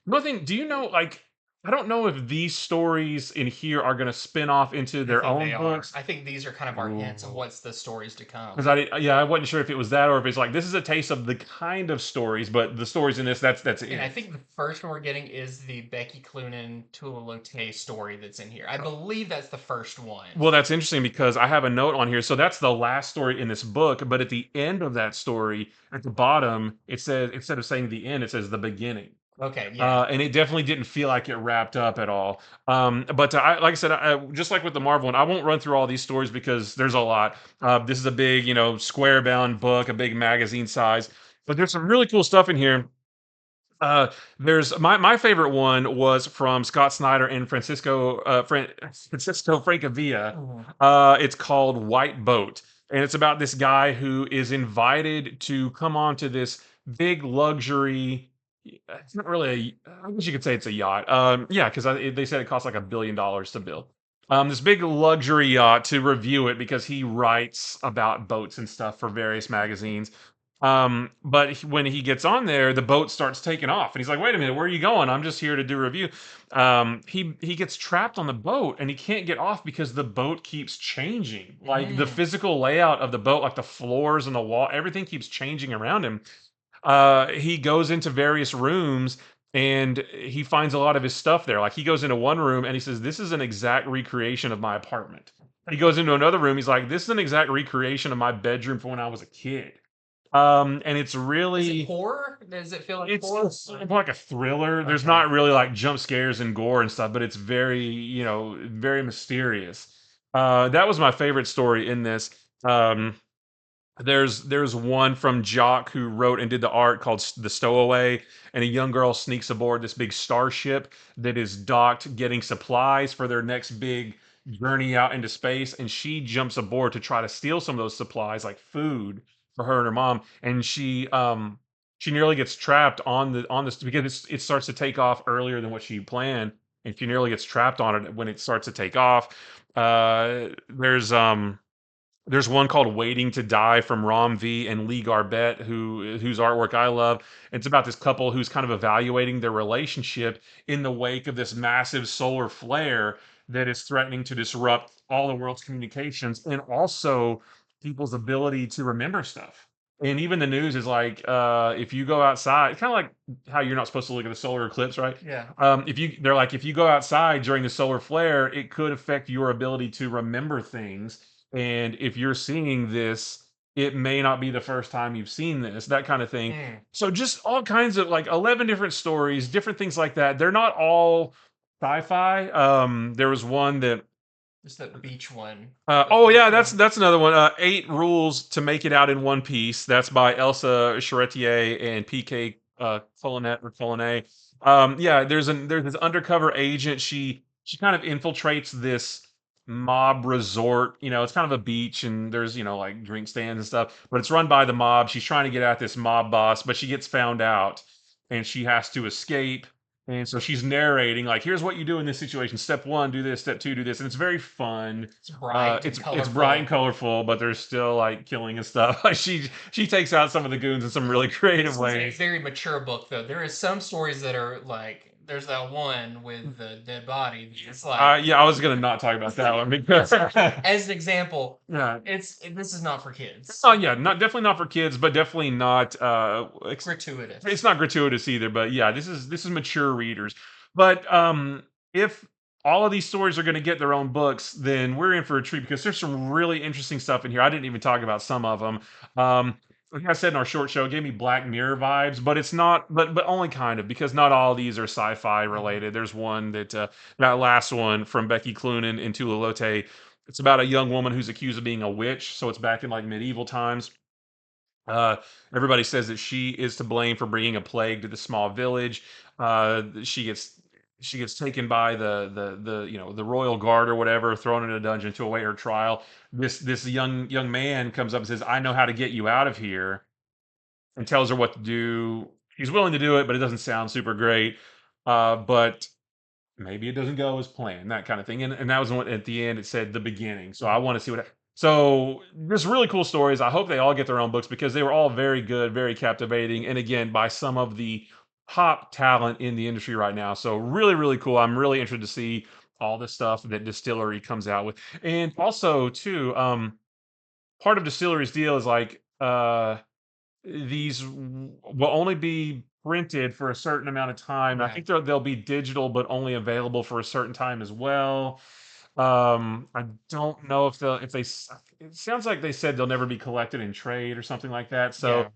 another thing, do you know, like, I don't know if these stories in here are going to spin off into I their think own they are. books. I think these are kind of our hints of what's the stories to come. Because I wasn't sure if it was that or if it's like this is a taste of the kind of stories, but the stories in this, that's And I it. think the first one we're getting is the Becky Cloonan Tula Lotay story that's in here. I believe that's the first one. Well, that's interesting because I have a note on here. So that's the last story in this book, but at the end of that story, at the bottom, it says, instead of saying the end, it says the beginning. Okay, yeah. And it definitely didn't feel like it wrapped up at all. But like I said, just like with the Marvel one, I won't run through all these stories because there's a lot. This is a big, square bound book, a big magazine size. But there's some really cool stuff in here. Uh, there's my favorite one was from Scott Snyder and Francisco Francavilla. Mhm. It's called White Boat, and it's about this guy who is invited to come onto this big luxury. It's not really I guess you could say it's a yacht. Yeah, because they said it costs like $1 billion to build. This big luxury yacht to review it because he writes about boats and stuff for various magazines. But when he gets on there, the boat starts taking off, and he's like, "Wait a minute, where are you going? I'm just here to do a review." He gets trapped on the boat, and he can't get off because the boat keeps changing. Like the Mm. physical layout of the boat, like the floors and the wall, everything keeps changing around him. He goes into various rooms. And he finds a lot of his stuff there. Like he goes into one room and he says, "This is an exact recreation of my apartment." He goes into another room. He's like, "This is an exact recreation of my bedroom from when I was a kid." And it's Is it really horror? Does it feel like it's horror? sort of like a thriller. There's Okay. not really like jump scares and gore and stuff, but it's very, very mysterious. That was my favorite story in this. Um, there's one from Jock who wrote and did the art called The Stowaway, and a young girl sneaks aboard this big starship that is docked getting supplies for their next big journey out into space, and she jumps aboard to try to steal some of those supplies like food for her and her mom, and she nearly gets trapped on this because it starts to take off earlier than what she planned, and she nearly gets trapped on it when it starts to take off. There's one called "Waiting to Die" from Rom V and Lee Garbett, whose artwork I love. It's about this couple who's kind of evaluating their relationship in the wake of this massive solar flare that is threatening to disrupt all the world's communications and also people's ability to remember stuff. And even the news is like, if you go outside, kind of like how you're not supposed to look at the solar eclipse, right? Yeah. They're like, if you go outside during the solar flare, it could affect your ability to remember things, and if you're seeing this, it may not be the first time you've seen this, that kind of thing. Mm. So just all kinds of like 11 different stories, different things like that. They're not all sci-fi. There was one that Just that beach one. The oh yeah, first that's one. that's another one. Eight Rules to Make It Out in One Piece. That's by Elsa Charretier and PK Colonet or Colonet. Yeah, there's this undercover agent. She kind of infiltrates this mob resort. It's kind of a beach and there's like drink stands and stuff, but it's run by the mob. She's trying to get at this mob boss, but she gets found out and she has to escape. And so she's narrating, like, here's what you do in this situation. Step one, do this. Step two, do this. And it's very fun. It's bright and It's bright and colorful. colorful, but there's still like killing and stuff. Like she takes out some of the goons in some really creative This is a ways. very mature book, though. There is some stories that are like, there's that one with the dead body. It's like, Yeah, I was gonna not talk about that one because as an example, yeah. this is not for kids. Oh yeah, not definitely not for kids, but definitely not Gratuitous. it's not gratuitous either, but yeah, this is mature readers. But if all of these stories are going to get their own books, then we're in for a treat because there's some really interesting stuff in here. I didn't even talk about some of them. Like I said in our short show, it gave me Black Mirror vibes, but it's not, but only kind of because not all of these are sci-fi Mhm. related. There's one that last one from Becky Cloonan and Tula Lotay. It's about a young woman who's accused of being a witch, so it's back in like medieval times. uh, Everybody says that she is to blame for bringing a plague to the small village. She gets taken by the royal guard or whatever, thrown in a dungeon to await her trial. This young man comes up and says, "I know how to get you out of here." and tells her what to do. He's willing to do it, but it doesn't sound super great. But maybe it doesn't go as planned, that kind of thing. And that was what at the end it said the beginning. So I want to see what. So there's really cool stories. I hope they all get their own books because they were all very good, very captivating, and again by some of the top talent in the industry right now. So really, really cool. I'm really interested to see all the stuff that Distillery comes out with, and also too. Part of Distillery's deal is like these will only be printed for a certain amount of time. I Right. think they'll be digital, but only available for a certain time as well. I don't know if they. It sounds like they said they'll never be collected in trade or something like that. Yeah. So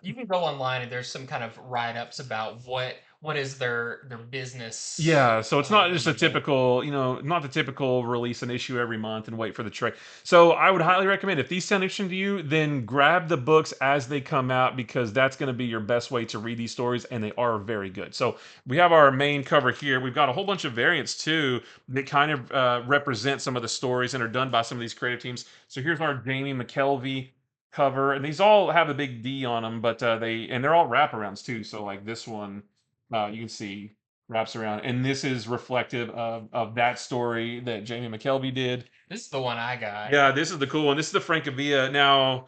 You can go online and there's some kind of write-ups about what is their business yeah, so it's not just a model. typical, not the typical release an issue every month and wait for the trade. So I would highly recommend if these sound interesting to you, then grab the books as they come out because that's going to be your best way to read these stories, and they are very good. So we have our main cover here. We've got a whole bunch of variants too that kind of represent some of the stories and are done by some of these creative teams. So here's our Jamie McKelvey cover, and these all have a big D on them, but they're all wraparounds too. So like this one, you can see wraps around. And this is reflective of that story that Jamie McKelvey did. This is the one I got. Yeah, this is the cool one. This is the Francavilla. Now,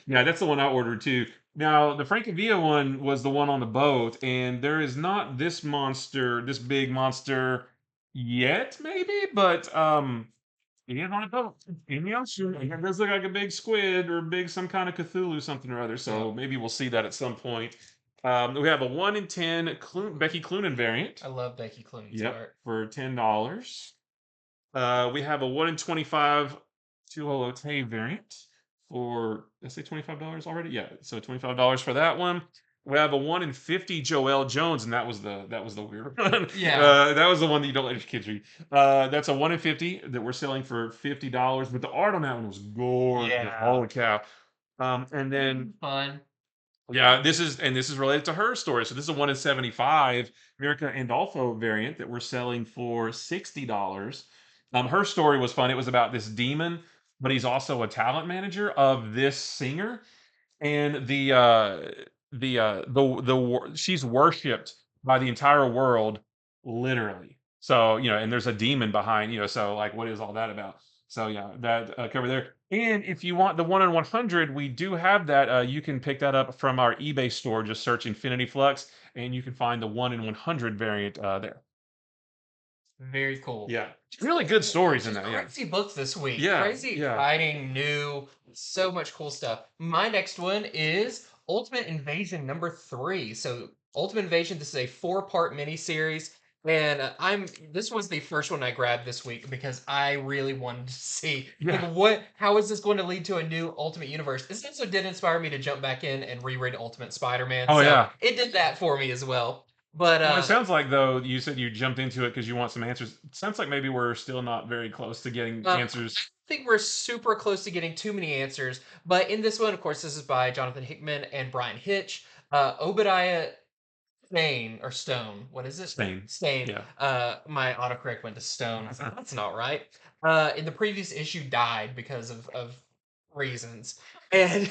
yeah, that's the one I ordered too. Now, the Francavilla one was the one on the boat, and there is not this monster, this big monster yet, maybe, but it is on a boat in the ocean. And it does look like a big squid or big some kind of Cthulhu something or other. Yeah. So maybe we'll see that at some point. We have a 1 in 10 Becky Cloonan variant. I love Becky Clooney's Yep, art. for $10. We have a 1 in 25 Tuolote variant for, let's say $25 already. Yeah, so $25 for that one. We have a 1 in 50 Joel Jones, and that was the weird one. Yeah. That was the one that you don't let your kids read. That's a 1 in 50 that we're selling for $50, but the art on that one was gorgeous. Yeah. Holy cow! And then Fun. yeah, this is related to her story. So this is a 1 in 75 Mirica Andolfo variant that we're selling for $60. Her story was fun. It was about this demon, but he's also a talent manager of this singer, and she's worshipped by the entire world, literally. So and there's a demon behind, so like, what is all that about? So yeah, that cover there. And if you want the 1 in 100, we do have that. You can pick that up from our eBay store. Just search Infinity Flux, and you can find the 1 in 100 variant there. Very cool. Yeah, really good stories in Just that. Yeah, crazy books this week. yeah, Crazy, yeah. exciting, new, so much cool stuff. My next one is Ultimate Invasion #3. So Ultimate Invasion, this is a 4-part miniseries. And this was the first one I grabbed this week because I really wanted to see like Yeah. how is this going to lead to a new Ultimate Universe? This also did inspire me to jump back in and reread Ultimate Spider-Man. Oh So yeah. it did that for me as well. But Well, it sounds like though you said you jumped into it because you want some answers. It sounds like maybe we're still not very close to getting I answers. think we're super close to getting too many answers. But in this one, of course, this is by Jonathan Hickman and Brian Hitch. Obadiah Stane or Stone. What is it? Same. Stane. Yeah. My autocorrect went to Stone. I was like, that's not right. In the previous issue, died because of reasons, and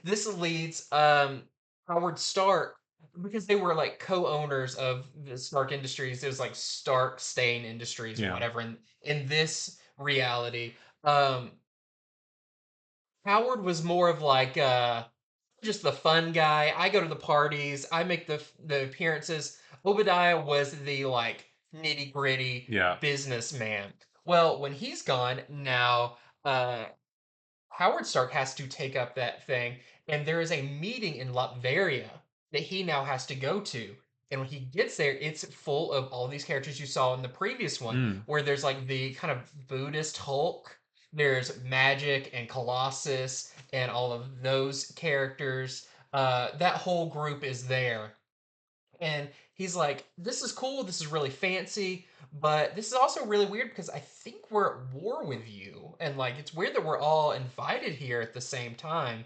this leads Howard Stark because they were like co-owners of the Stark Industries. It was like Stark Stain Industries or Yeah. whatever. In this reality, um, Howard was more of like just the fun guy. I go to the parties. I make the appearances. Obadiah was the like nitty gritty Yeah. businessman. Well, when he's gone now, Howard Stark has to take up that thing, and there is a meeting in Latveria that he now has to go to. And when he gets there, it's full of all these characters you saw in the previous one, Mm. where there's like the kind of Buddhist Hulk, there's Magic and Colossus, and all of those characters. That whole group is there. And he's like, this is cool, this is really fancy, but this is also really weird because I think we're at war with you. And like, it's weird that we're all invited here at the same time.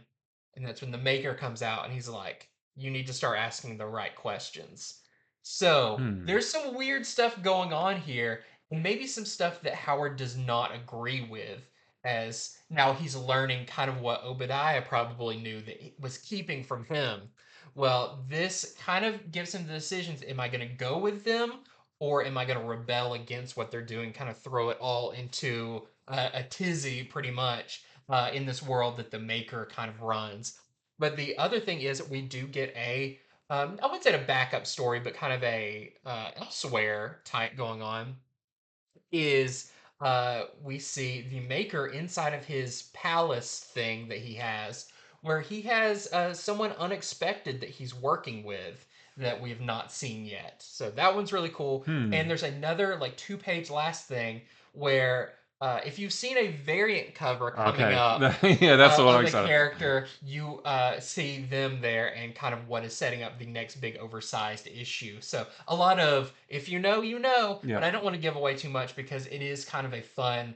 And that's when the maker comes out and he's like, you need to start asking the right questions. So Hmm. there's some weird stuff going on here, and maybe some stuff that Howard does not agree with. as now he's learning kind of what Obadiah probably knew that was keeping from him. Well, this kind of gives him the decisions: am I going to go with them, or am I going to rebel against what they're doing? Kind of throw it all into a tizzy, pretty much, in this world that the Maker kind of runs. But the other thing is, we do get I wouldn't say a backup story, but kind of a elsewhere type going on. Is we see the Maker inside of his palace thing that he has, where he has someone unexpected that he's working with that we have not seen yet. So that one's really cool. And Hmm. there's another like 2 page last thing where if you've seen a variant cover coming Okay. up Yeah, that's the one I'm of a excited. character, you see them there and kind of what is setting up the next big oversized issue. So a lot of if you know, you know, Yeah. but I don't want to give away too much because it is kind of a fun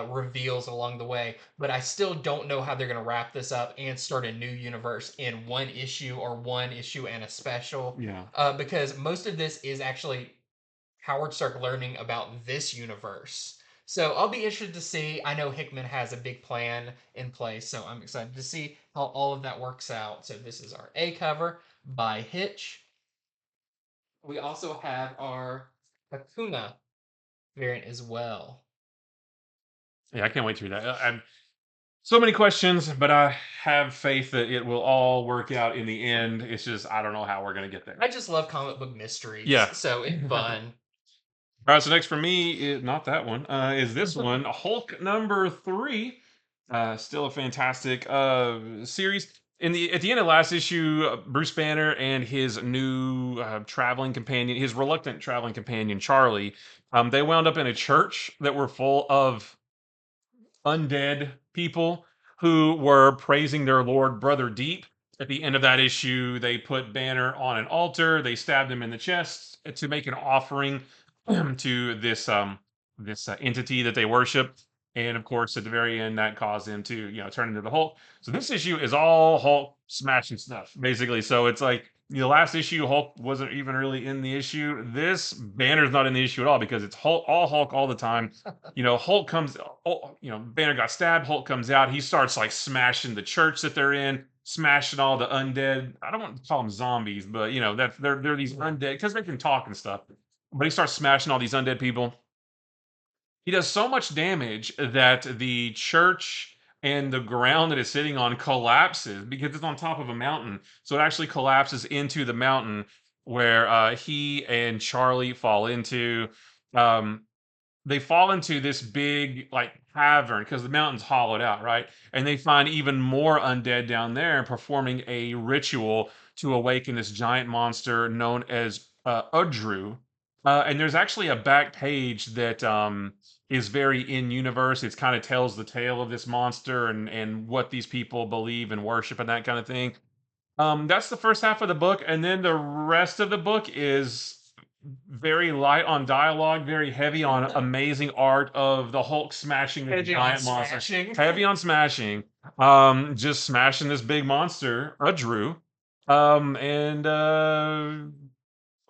reveals along the way. But I still don't know how they're going to wrap this up and start a new universe in one issue or one issue and a special. Yeah. Because most of this is actually Howard Stark learning about this universe. So I'll be interested to see. I know Hickman has a big plan in place, so I'm excited to see how all of that works out. So this is our A cover by Hitch. We also have our Hakuna variant as well. Yeah, I can't wait through that. I'm so many questions, but I have faith that it will all work out in the end. It's just I don't know how we're gonna get there. I just love comic book mysteries, Yeah. so it's fun. All right, so next for me, not that one, is this one, Hulk number 3. Still a fantastic series. At the end of last issue, Bruce Banner and his new traveling companion, his reluctant traveling companion Charlie, they wound up in a church that were full of undead people who were praising their Lord Brother Deep. At the end of that issue, they put Banner on an altar. They stabbed him in the chest to make an offering to this entity that they worship. And of course, at the very end, that caused him to turn into the Hulk. So this issue is all Hulk smashing stuff, basically. So it's like the last issue, Hulk wasn't even really in the issue. This Banner's not in the issue at all because it's Hulk all the time. Hulk comes. Banner got stabbed. Hulk comes out. He starts like smashing the church that they're in, smashing all the undead. I don't want to call them zombies, but that they're these undead because they can talk and stuff. But he starts smashing all these undead people. He does so much damage that the church and the ground that it's sitting on collapses because it's on top of a mountain. So it actually collapses into the mountain where he and Charlie fall into. Um, they fall into this big like cavern because the mountain's hollowed out, right? And they find even more undead down there performing a ritual to awaken this giant monster known as Udru. And there's actually a back page that is very in universe. It kind of tells the tale of this monster and what these people believe and worship and that kind of thing. That's the first half of the book, and then the rest of the book is very light on dialogue, very heavy on amazing art of the Hulk smashing this Edging on giant monster. smashing. Heavy on smashing. Just smashing this big monster, a Drew. And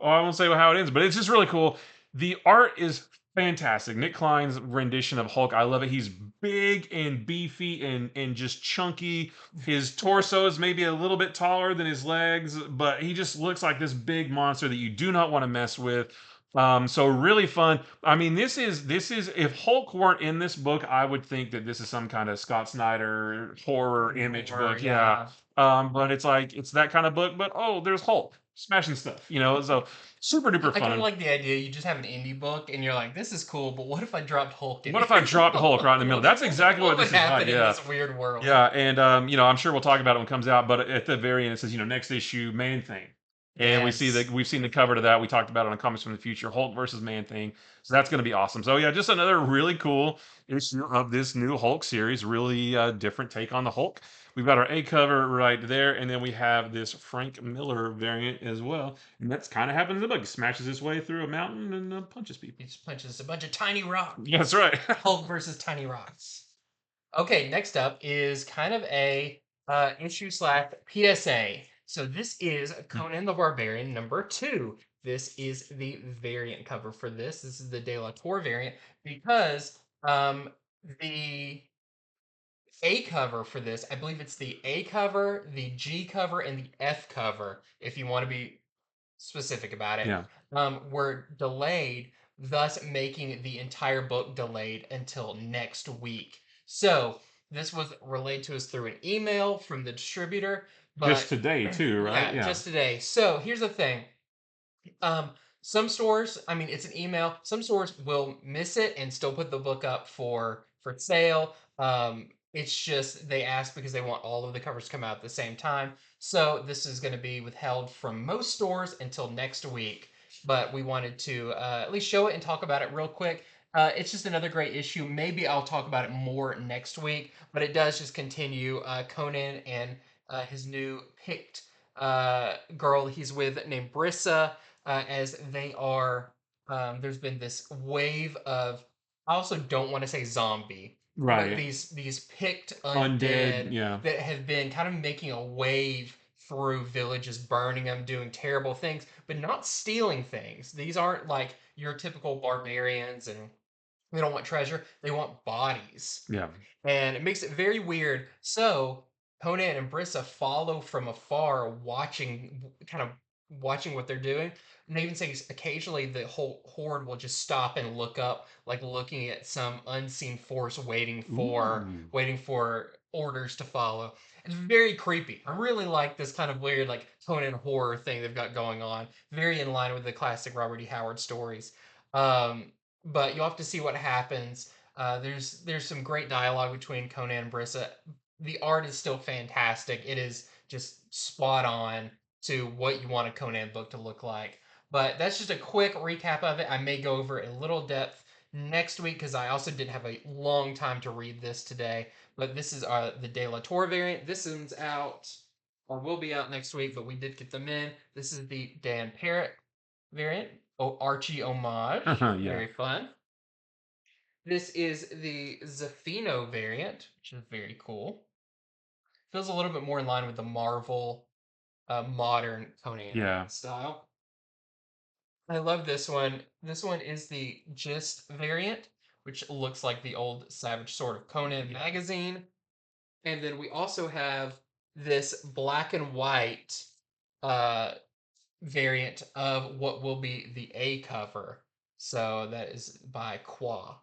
I won't say how it ends, but it's just really cool. The art is fantastic. Nick Klein's rendition of Hulk, I love it. He's big and beefy and just chunky. His torso is maybe a little bit taller than his legs, but he just looks like this big monster that you do not want to mess with. So really fun. I mean, this is if Hulk weren't in this book, I would think that this is some kind of Scott Snyder horror image book. Yeah. Yeah. But it's like it's that kind of book, but oh, there's Hulk smashing stuff. So super duper I kind of fun. like the idea you just have an indie book and you're like, this is cool, but what if I dropped Hulk in What if I here? dropped Hulk right in the middle? That's exactly What what would this is like. happen in Yeah. this weird world? Yeah, and I'm sure we'll talk about it when it comes out, but at the very end it says, next issue, Man Thing. And Yes. we've seen the cover to that. We talked about it on Comics from the Future, Hulk versus Man Thing. So that's going to be awesome. So yeah, just another really cool issue of this new Hulk series. Really different take on the Hulk. We've got our A cover right there, and then we have this Frank Miller variant as well. And that's kind of happens in the book. He smashes his way through a mountain and punches people. He just punches a bunch of tiny rocks. Yeah, that's right. Hulk versus tiny rocks. Okay, next up is kind of a issue slash PSA. So this is Conan the Barbarian number 2. This is the variant cover for this. This is the De La Tour variant because the A cover for this. I believe it's the A cover, the G cover, and the F cover, if you want to be specific about it, Yeah. were delayed, thus making the entire book delayed until next week. So this was relayed to us through an email from the distributor, Just but today too, right? yeah, Yeah. just today. So here's the thing. Some stores, I mean, it's an email. Some stores will miss it and still put the book up for sale. It's just they ask because they want all of the covers to come out at the same time. So this is going to be withheld from most stores until next week. But we wanted to at least show it and talk about it real quick. It's just another great issue. Maybe I'll talk about it more next week, but it does just continue Conan and his new picked girl he's with named Brissa, as they are. There's been this wave of. I also don't want to say zombie, but Right. these picked Undead. undead Yeah. that have been kind of making a wave through villages, burning them, doing terrible things, but not stealing things. These aren't like your typical barbarians, and they don't want treasure. They want bodies, Yeah. and it makes it very weird. So Conan and Brissa follow from afar, kind of watching what they're doing. And they even say occasionally the whole horde will just stop and look up, like looking at some unseen force Ooh. waiting for orders to follow. It's very creepy. I really like this kind of weird, like Conan horror thing they've got going on. Very in line with the classic Robert E. Howard stories. Um, but you'll have to see what happens. There's some great dialogue between Conan and Brissa. The art is still fantastic. It is just spot on to what you want a Conan book to look like. But that's just a quick recap of it. I may go over a little depth next week because I also didn't have a long time to read this today. But this is the De La Torre variant. This one's out or will be out next week, but we did get them in. This is the Dan Parrott variant. Oh, Archie homage. Yeah. Very fun. This is the Zafino variant, which is very cool. Feels a little bit more in line with the Marvel modern Conan Yeah. style. I love this one. This one is the Gist variant, which looks like the old Savage Sword of Conan magazine. And then we also have this black and white uh, variant of what will be the A cover. So that is by Qua.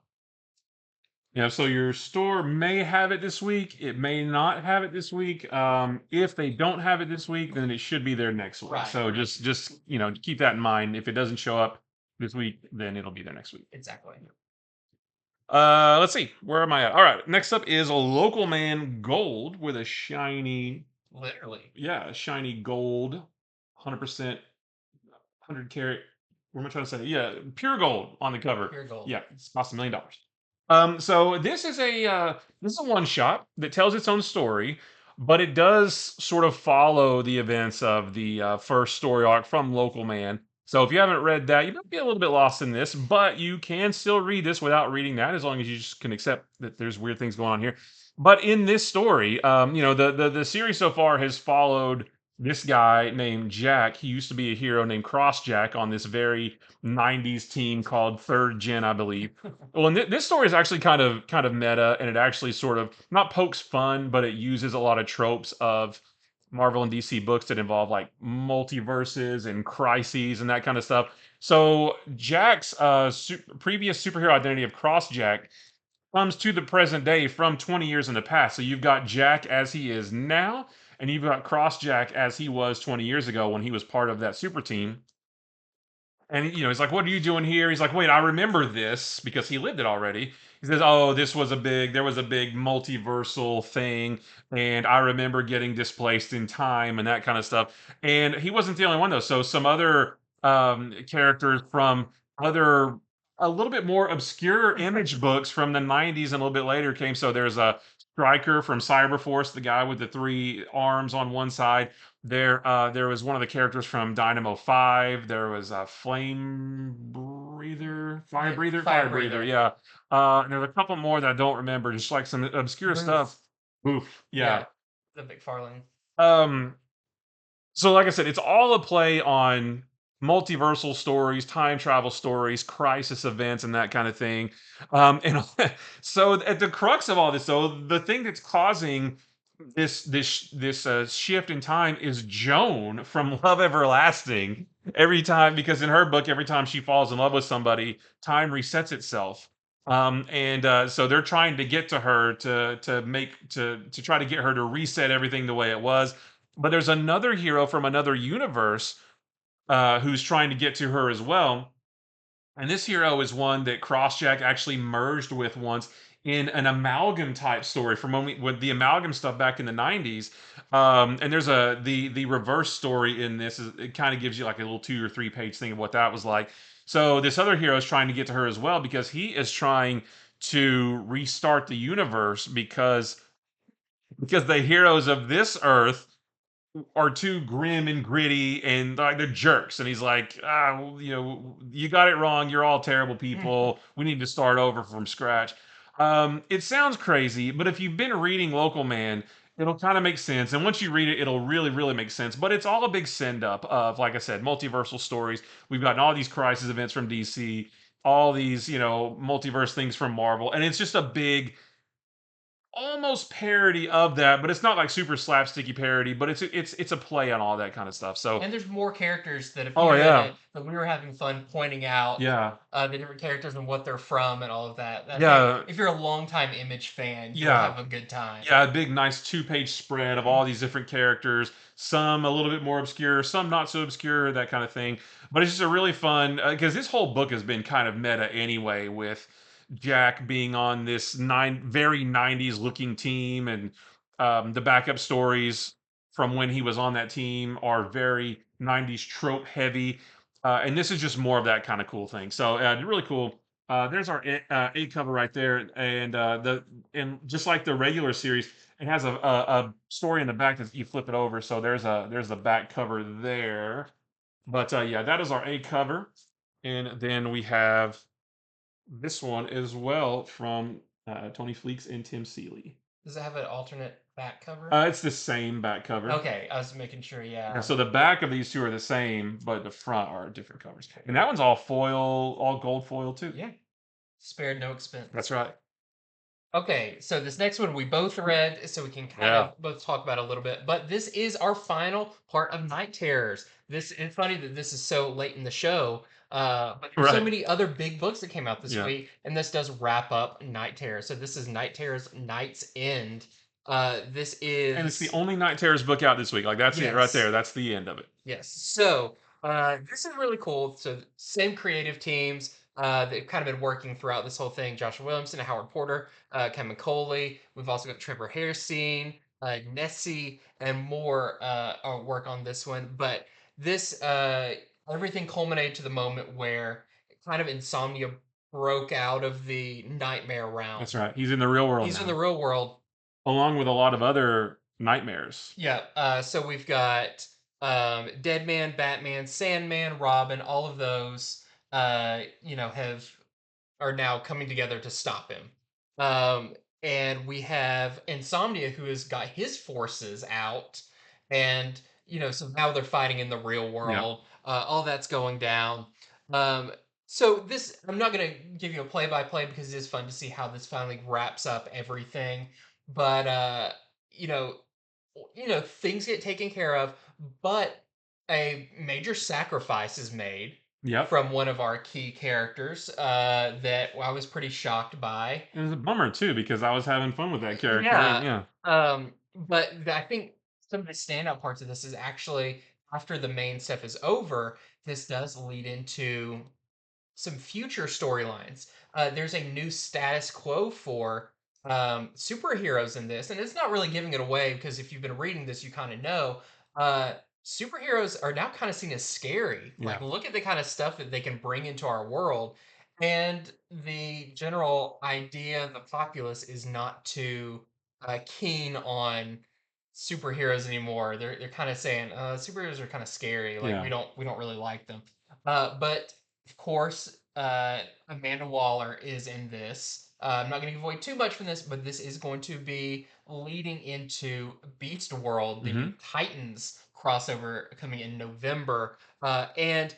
Yeah, so your store may have it this week. It may not have it this week. If they don't have it this week, then it should be there next week. Right. So just keep that in mind. If it doesn't show up this week, then it'll be there next week. Exactly. Let's see. Where am I at? All right. Next up is a local man gold with a shiny, Literally. yeah, shiny gold, 100%, 100 carat. What am I trying to say? Yeah, pure gold on the cover. Pure gold. Yeah, it's cost $1 million. So this is a one shot that tells its own story, but it does sort of follow the events of the first story arc from Local Man. So if you haven't read that, you might be a little bit lost in this, but you can still read this without reading that, as long as you just can accept that there's weird things going on here. But in this story, the series so far has followed this guy named Jack. He used to be a hero named Crossjack on this very 90s team called Third Gen, I believe. Well, and this story is actually kind of meta, and it actually sort of not pokes fun, but it uses a lot of tropes of Marvel and DC books that involve like multiverses and crises and that kind of stuff. So Jack's previous superhero identity of Crossjack comes to the present day from 20 years in the past. So you've got Jack as he is now, and you've got Crossjack as he was 20 years ago when he was part of that super team. And he's like, "What are you doing here?" He's like, "Wait, I remember this because he lived it already." He says, "Oh, there was a big multiversal thing, and I remember getting displaced in time and that kind of stuff." And he wasn't the only one though. So some other characters from other a little bit more obscure image books from the 90s and a little bit later came. So there's a Stryker from Cyberforce, the guy with the three arms on one side. There was one of the characters from Dynamo 5. There was a Flame Breather, Fire Yeah, Breather, Fire Fire Breather. Breather. Yeah. And there's a couple more that I don't remember, just like some obscure stuff. Oof. Yeah. The McFarlane. Um. So, like I said, it's all a play on multiversal stories, time travel stories, crisis events, and that kind of thing. And so, at the crux of all this, though, the thing that's causing this shift in time is Joan from Love Everlasting. Every time, because in her book, every time she falls in love with somebody, time resets itself. And so they're trying to get to her to try to get her to reset everything the way it was. But there's another hero from another universe who's trying to get to her as well. And this hero is one that Crossjack actually merged with once in an amalgam type story from when we with the amalgam stuff back in the 90s. And there's the reverse story in this is it kind of gives you like a little 2 or 3 page thing of what that was like. So this other hero is trying to get to her as well because he is trying to restart the universe because the heroes of this earth are too grim and gritty and like they're jerks. And he's like, well, you got it wrong. You're all terrible people. We need to start over from scratch. It sounds crazy, but if you've been reading Local Man, it'll kind of make sense. And once you read it, it'll really, really make sense. But it's all a big send up of, like I said, multiversal stories. We've gotten all these crisis events from DC, all these, multiverse things from Marvel. And it's just a big almost parody of that, but it's not like super slapsticky parody, but it's a play on all that kind of stuff. So And there's more characters that oh appear in yeah. it, but we were having fun pointing out Yeah. the different characters and what they're from and all of that. I think Yeah. if you're a longtime Image fan, you'll Yeah. have a good time. Yeah, a big nice 2 page spread of all these different characters, some a little bit more obscure, some not so obscure, that kind of thing. But it's just a really fun because this whole book has been kind of meta anyway, with Jack being on this very 90s looking team, and the backup stories from when he was on that team are very 90s trope heavy. And this is just more of that kind of cool thing. So really cool. There's our A cover right there, and just like the regular series, it has a story in the back that you flip it over. So there's the back cover there. But yeah, that is our A cover, and then we have this one as well from Tony Fleeks and Tim Seeley. Does it have an alternate back cover? It's the same back cover. Okay, I was making sure. Yeah, Yeah. so the back of these two are the same, but the front are different covers. And that one's all foil, all gold foil too. Yeah. Spared no expense. That's right. Okay, so this next one we both read, so we can kind of both talk about it a little bit. But this is our final part of Night Terrors. It's funny that this is so late in the show, but there's so Right. many other big books that came out this Yeah. week, and this does wrap up Night Terrors. So this is Night Terrors Night's End. This is And it's the only Night Terrors book out this week. Like that's it right Yes. there. That's the end of it. Yes. So this is really cool. So same creative teams. They've kind of been working throughout this whole thing. Joshua Williamson, Howard Porter, Kevin Coley. We've also got Trevor Hairsine, Nessie, and more work on this one. But this everything culminated to the moment where kind of insomnia broke out of the nightmare realm. That's right. He's in the real world He's now, in the real world. along with a lot of other nightmares. Yeah. So we've got Deadman, Batman, Sandman, Robin. All of those, have are now coming together to stop him. And we have Insomnia, who has got his forces out, and so now they're fighting in the real world. All that's going down. Um, so this, I'm not gonna give you a play-by-play because it is fun to see how this finally wraps up everything. But you know, things get taken care of, but a major sacrifice is made Yep. from one of our key characters that I was pretty shocked by. It was a bummer too because I was having fun with that character. Yeah. Yeah. But I think some of the standout parts of this is actually after the main stuff is over, this does lead into some future storylines. There's a new status quo for superheroes in this, and it's not really giving it away because if you've been reading this, you kind of know. Uh, Superheroes are now kind of seen as scary. Like, Yeah. look at the kind of stuff that they can bring into our world. And the general idea, the populace is not too keen on superheroes anymore. They're kind of saying superheroes are kind of scary. Like Yeah. we don't really like them. But of course, Amanda Waller is in this. I'm not going to give away too much from this, but this is going to be leading into Beast World, the Mhm. Titans crossover coming in November. And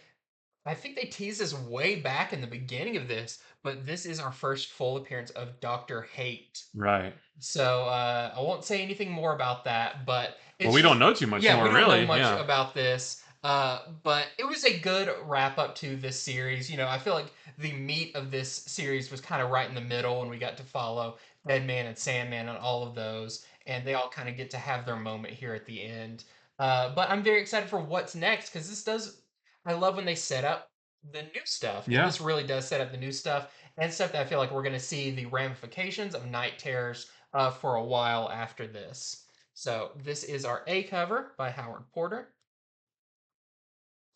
I think they teased this way back in the beginning of this, but this is our first full appearance of Doctor Hate. Right. So I won't say anything more about that, but Well, it's we don't just know too much yeah, we more, don't know really. much Yeah. about this. But it was a good wrap up to this series. You know, I feel like the meat of this series was kind of right in the middle, and we got to follow Deadman and Sandman and all of those, and they all kind of get to have their moment here at the end. But I'm very excited for what's next because this does. I love when they set up the new stuff, and Yeah. this really does set up the new stuff and stuff that I feel like we're going to see the ramifications of Night Terrors for a while after this. So this is our A cover by Howard Porter.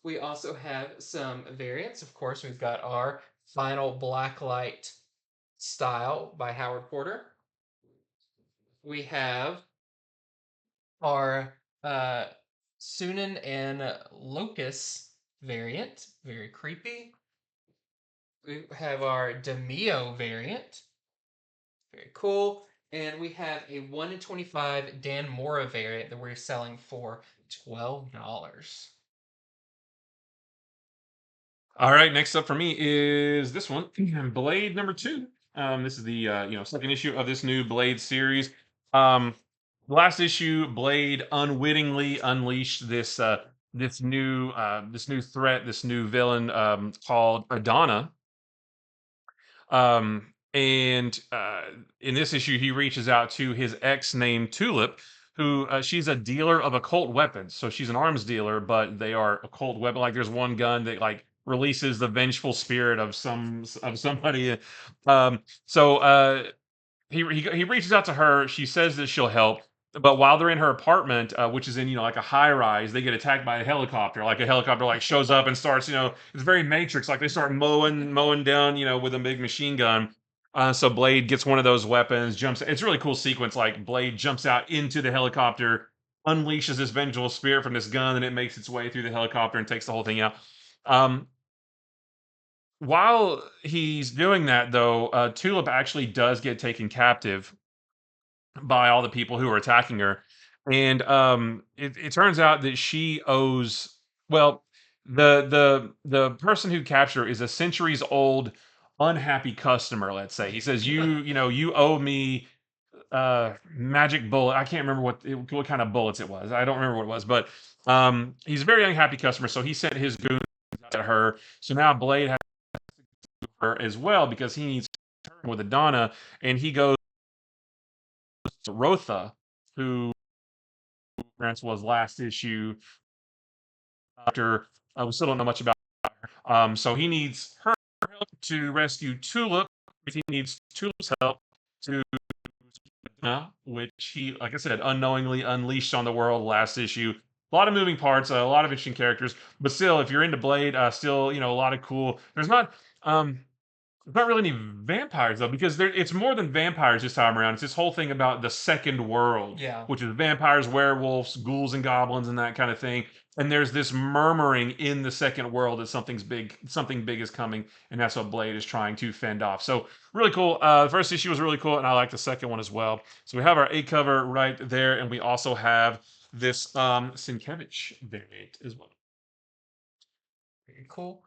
We also have some variants. Of course, we've got our final Blacklight style by Howard Porter. We have our Sunan and Locus variant, very creepy. We have our Demio variant, very cool. And we have a 1 in 25 Dan Mora variant that we're selling for $12. All right, next up for me is this one, Blade #2. This is the second issue of this new Blade series. Um, last issue, Blade unwittingly unleashed this new threat, this new villain called Adana. And in this issue, he reaches out to his ex named Tulip, who she's a dealer of occult weapons. So she's an arms dealer, but they are occult weapon. Like there's one gun that like releases the vengeful spirit of somebody. So he reaches out to her. She says that she'll help, but while they're in her apartment, which is in like a high rise, they get attacked by a helicopter. Like a helicopter like shows up and starts it's very Matrix. Like they start mowing down with a big machine gun. So Blade gets one of those weapons, jumps. It's a really cool sequence. Like Blade jumps out into the helicopter, unleashes this vengeful spirit from this gun, and it makes its way through the helicopter and takes the whole thing out. Um, while he's doing that, though, Tulip actually does get taken captive by all the people who are attacking her. And it turns out that she owes well the person who captured her is a centuries old unhappy customer. Let's say he says you owe me magic bullet. I can't remember what kind of bullets it was. I don't remember what it was, but he's a very unhappy customer. So he sent his goons at her. So now Blade has her as well because he needs to turn with Adana, and he goes to Rotha, who was last issue. After we still don't know much about her. So he needs her help to rescue Tulip. He needs Tulip's help to which he, like I said, unknowingly unleashed on the world last issue. A lot of moving parts, a lot of interesting characters, but still, if you're into Blade, still a lot of cool. Um, there's not really any vampires though, because it's more than vampires this time around. It's this whole thing about the second world, Yeah. which is vampires, werewolves, ghouls, and goblins, and that kind of thing. And there's this murmuring in the second world that something big is coming, and that's what Blade is trying to fend off. So really cool. The first issue was really cool, and I like the second one as well. So we have our A cover right there, and we also have this Sienkiewicz variant as well. Very cool.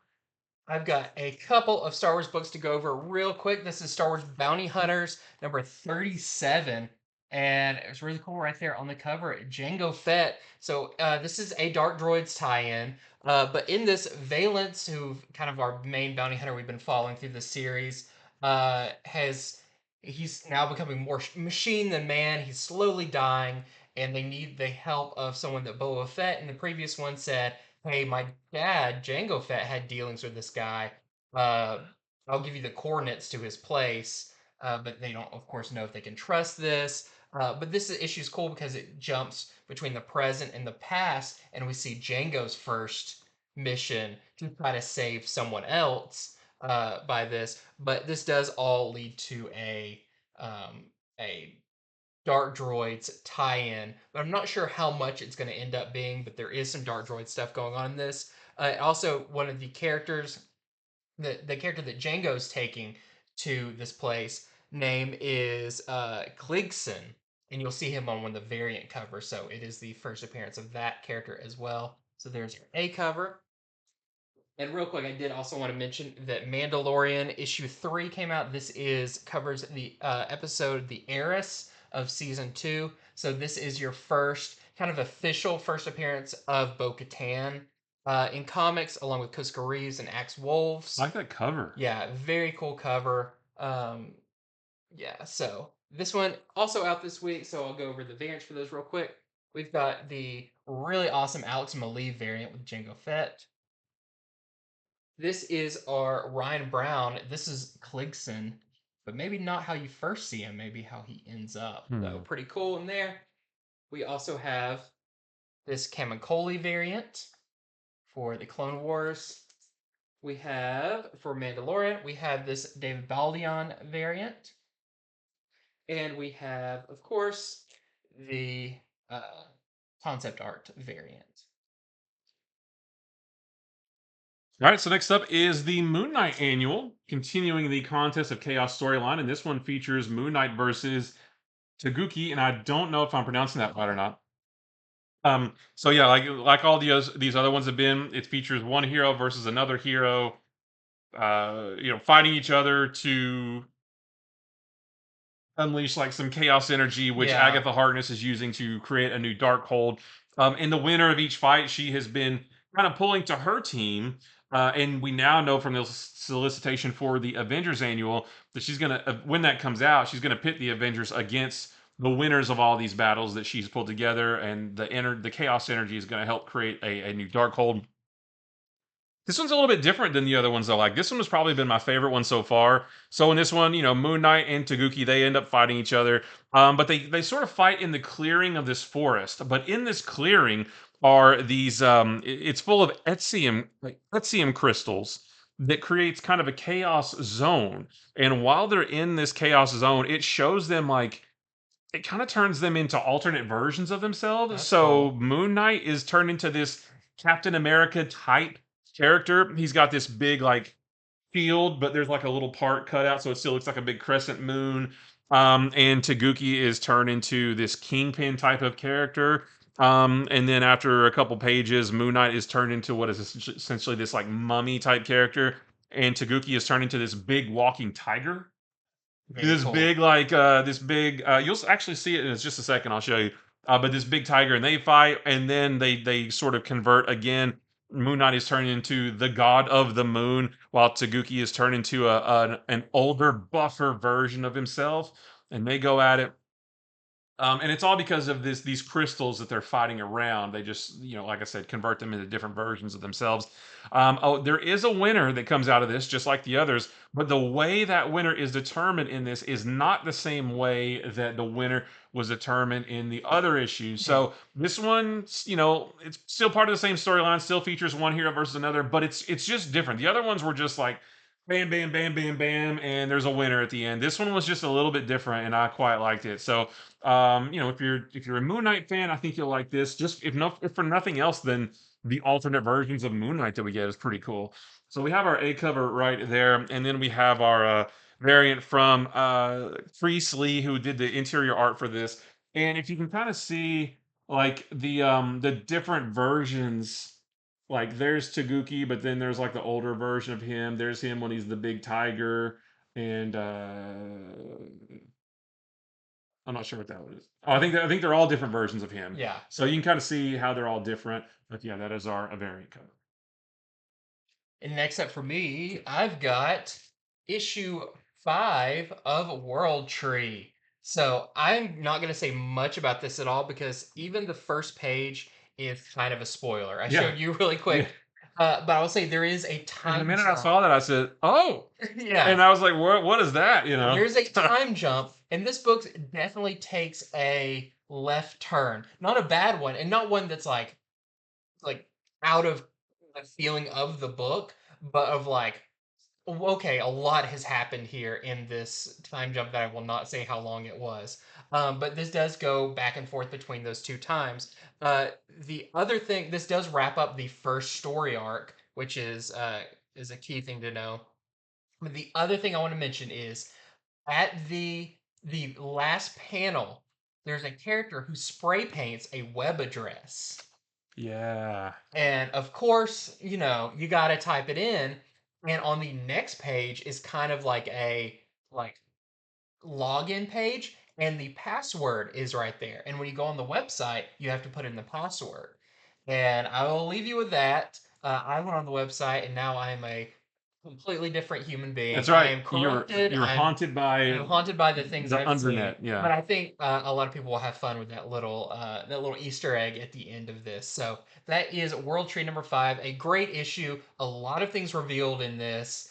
I've got a couple of Star Wars books to go over real quick. This is Star Wars Bounty Hunters number 37. And it was really cool right there on the cover, Jango Fett. So this is a Dark Droids tie-in. But in this, Valence, who kind of our main bounty hunter we've been following through the series, he's now becoming more machine than man. He's slowly dying, and they need the help of someone that Boba Fett in the previous one said, hey, my dad, Jango Fett, had dealings with this guy. Uh, I'll give you the coordinates to his place. But they don't, of course, know if they can trust this. But this issue is cool because it jumps between the present and the past, and we see Django's first mission to try to save someone else by this. But this does all lead to a Dark Droids tie-in, but I'm not sure how much it's going to end up being. But there is some Dark Droid stuff going on in this. Also, one of the characters, the character that Django's taking to this place, name is Kligson, and you'll see him on one of the variant covers. So it is the first appearance of that character as well. So there's your A cover. And real quick, I did also want to mention that Mandalorian issue 3 came out. This is covers the episode "The Heiress" of season 2. So this is your first kind of official first appearance of Bo-Katan in comics, along with Kuska Reeves and Axe I Wolves. like that cover. Yeah, very cool cover. Yeah, so this one also out this week. So I'll go over the variants for those real quick. We've got the really awesome Alex Maleev variant with Jango Fett. This is our Ryan Brown. This is Cligson, but maybe not how you first see him, maybe how he ends up. So pretty cool in there. We also have this Kamikoli variant for the Clone Wars. We have, for Mandalorian, we have this David Baldeon variant. And we have, of course, the concept art variant. All right, so next up is the Moon Knight annual, continuing the Contest of Chaos storyline, and this one features Moon Knight versus Taguchi, and I don't know if I'm pronouncing that right or not. So yeah, like all these other ones have been, it features one hero versus another hero, fighting each other to unleash like some chaos energy, which Yeah. Agatha Harkness is using to create a new Darkhold. And the winner of each fight, she has been kind of pulling to her team. And we now know from the solicitation for the Avengers annual that she's gonna, when that comes out, she's gonna pit the Avengers against the winners of all these battles that she's pulled together, and the chaos energy is going to help create a new Darkhold. This one's a little bit different than the other ones though. Like this one has probably been my favorite one so far. So in this one, Moon Knight and Taguchi, they end up fighting each other. But they sort of fight in the clearing of this forest. But in this clearing are these it's full of Etzium crystals that creates kind of a chaos zone. And while they're in this chaos zone, it shows them like it kind of turns them into alternate versions of themselves. That's So cool. Moon Knight is turned into this Captain America type character. He's got this big like shield, but there's like a little part cut out, so it still looks like a big crescent moon. And Taguchi is turned into this Kingpin type of character. And then after a couple pages, Moon Knight is turned into what is essentially this like mummy type character, and Taguchi is turned into this big walking tiger. Very This cool. big, you'll actually see it in just a second. I'll show you. But this big tiger, and they fight, and then they sort of convert again. Moon Knight is turned into the god of the moon, while Taguchi is turned into an older, buffer version of himself, and they go at it. And it's all because of these crystals that they're fighting around. They just, like I said, convert them into different versions of themselves. There is a winner that comes out of this, just like the others, but the way that winner is determined in this is not the same way that the winner was determined in the other issues. So this one, it's still part of the same storyline, still features one hero versus another, but it's just different. The other ones were just like bam, bam, bam, bam, bam, and there's a winner at the end. This one was just a little bit different, and I quite liked it. So if you're a Moon Knight fan, I think you'll like this. Just if for nothing else, then the alternate versions of Moon Knight that we get is pretty cool. So we have our A cover right there, and then we have our variant from Priestley, who did the interior art for this. And if you can kind of see like the different versions, like there's Taguchi, but then there's like the older version of him. There's him when he's the big tiger, and I'm not sure what that was. Oh, I think they're all different versions of him. Yeah. So you can kind of see how they're all different. But yeah, that is our a variant cover. And next up for me, I've got issue 5 of World Tree. So I'm not going to say much about this at all because even the first page is kind of a spoiler. I Yeah. showed you really quick. But I will say there is a And time the minute I jump. saw that, I said, "Oh!" Yeah. And I was like, "What is that?" There's a time jump, and this book definitely takes a left turn. Not a bad one, and not one that's like out of the feeling of the book, but of like, okay, a lot has happened here in this time jump that I will not say how long it was. But this does go back and forth between those two times. The other thing, this does wrap up the first story arc, which is a key thing to know. But the other thing I want to mention is at the last panel, there's a character who spray paints a web address. Yeah. And of course, you got to type it in. And on the next page is kind of like a like login page, and the password is right there. And when you go on the website, you have to put in the password. And I will leave you with that. I went on the website, and now I am a completely different human being. That's I right. am You're corrupted. you're haunted by I'm haunted by the things the I've seen. undernet. Yeah. But I think a lot of people will have fun with that little Easter egg at the end of this. So that is World Tree number 5, a great issue. A lot of things revealed in this,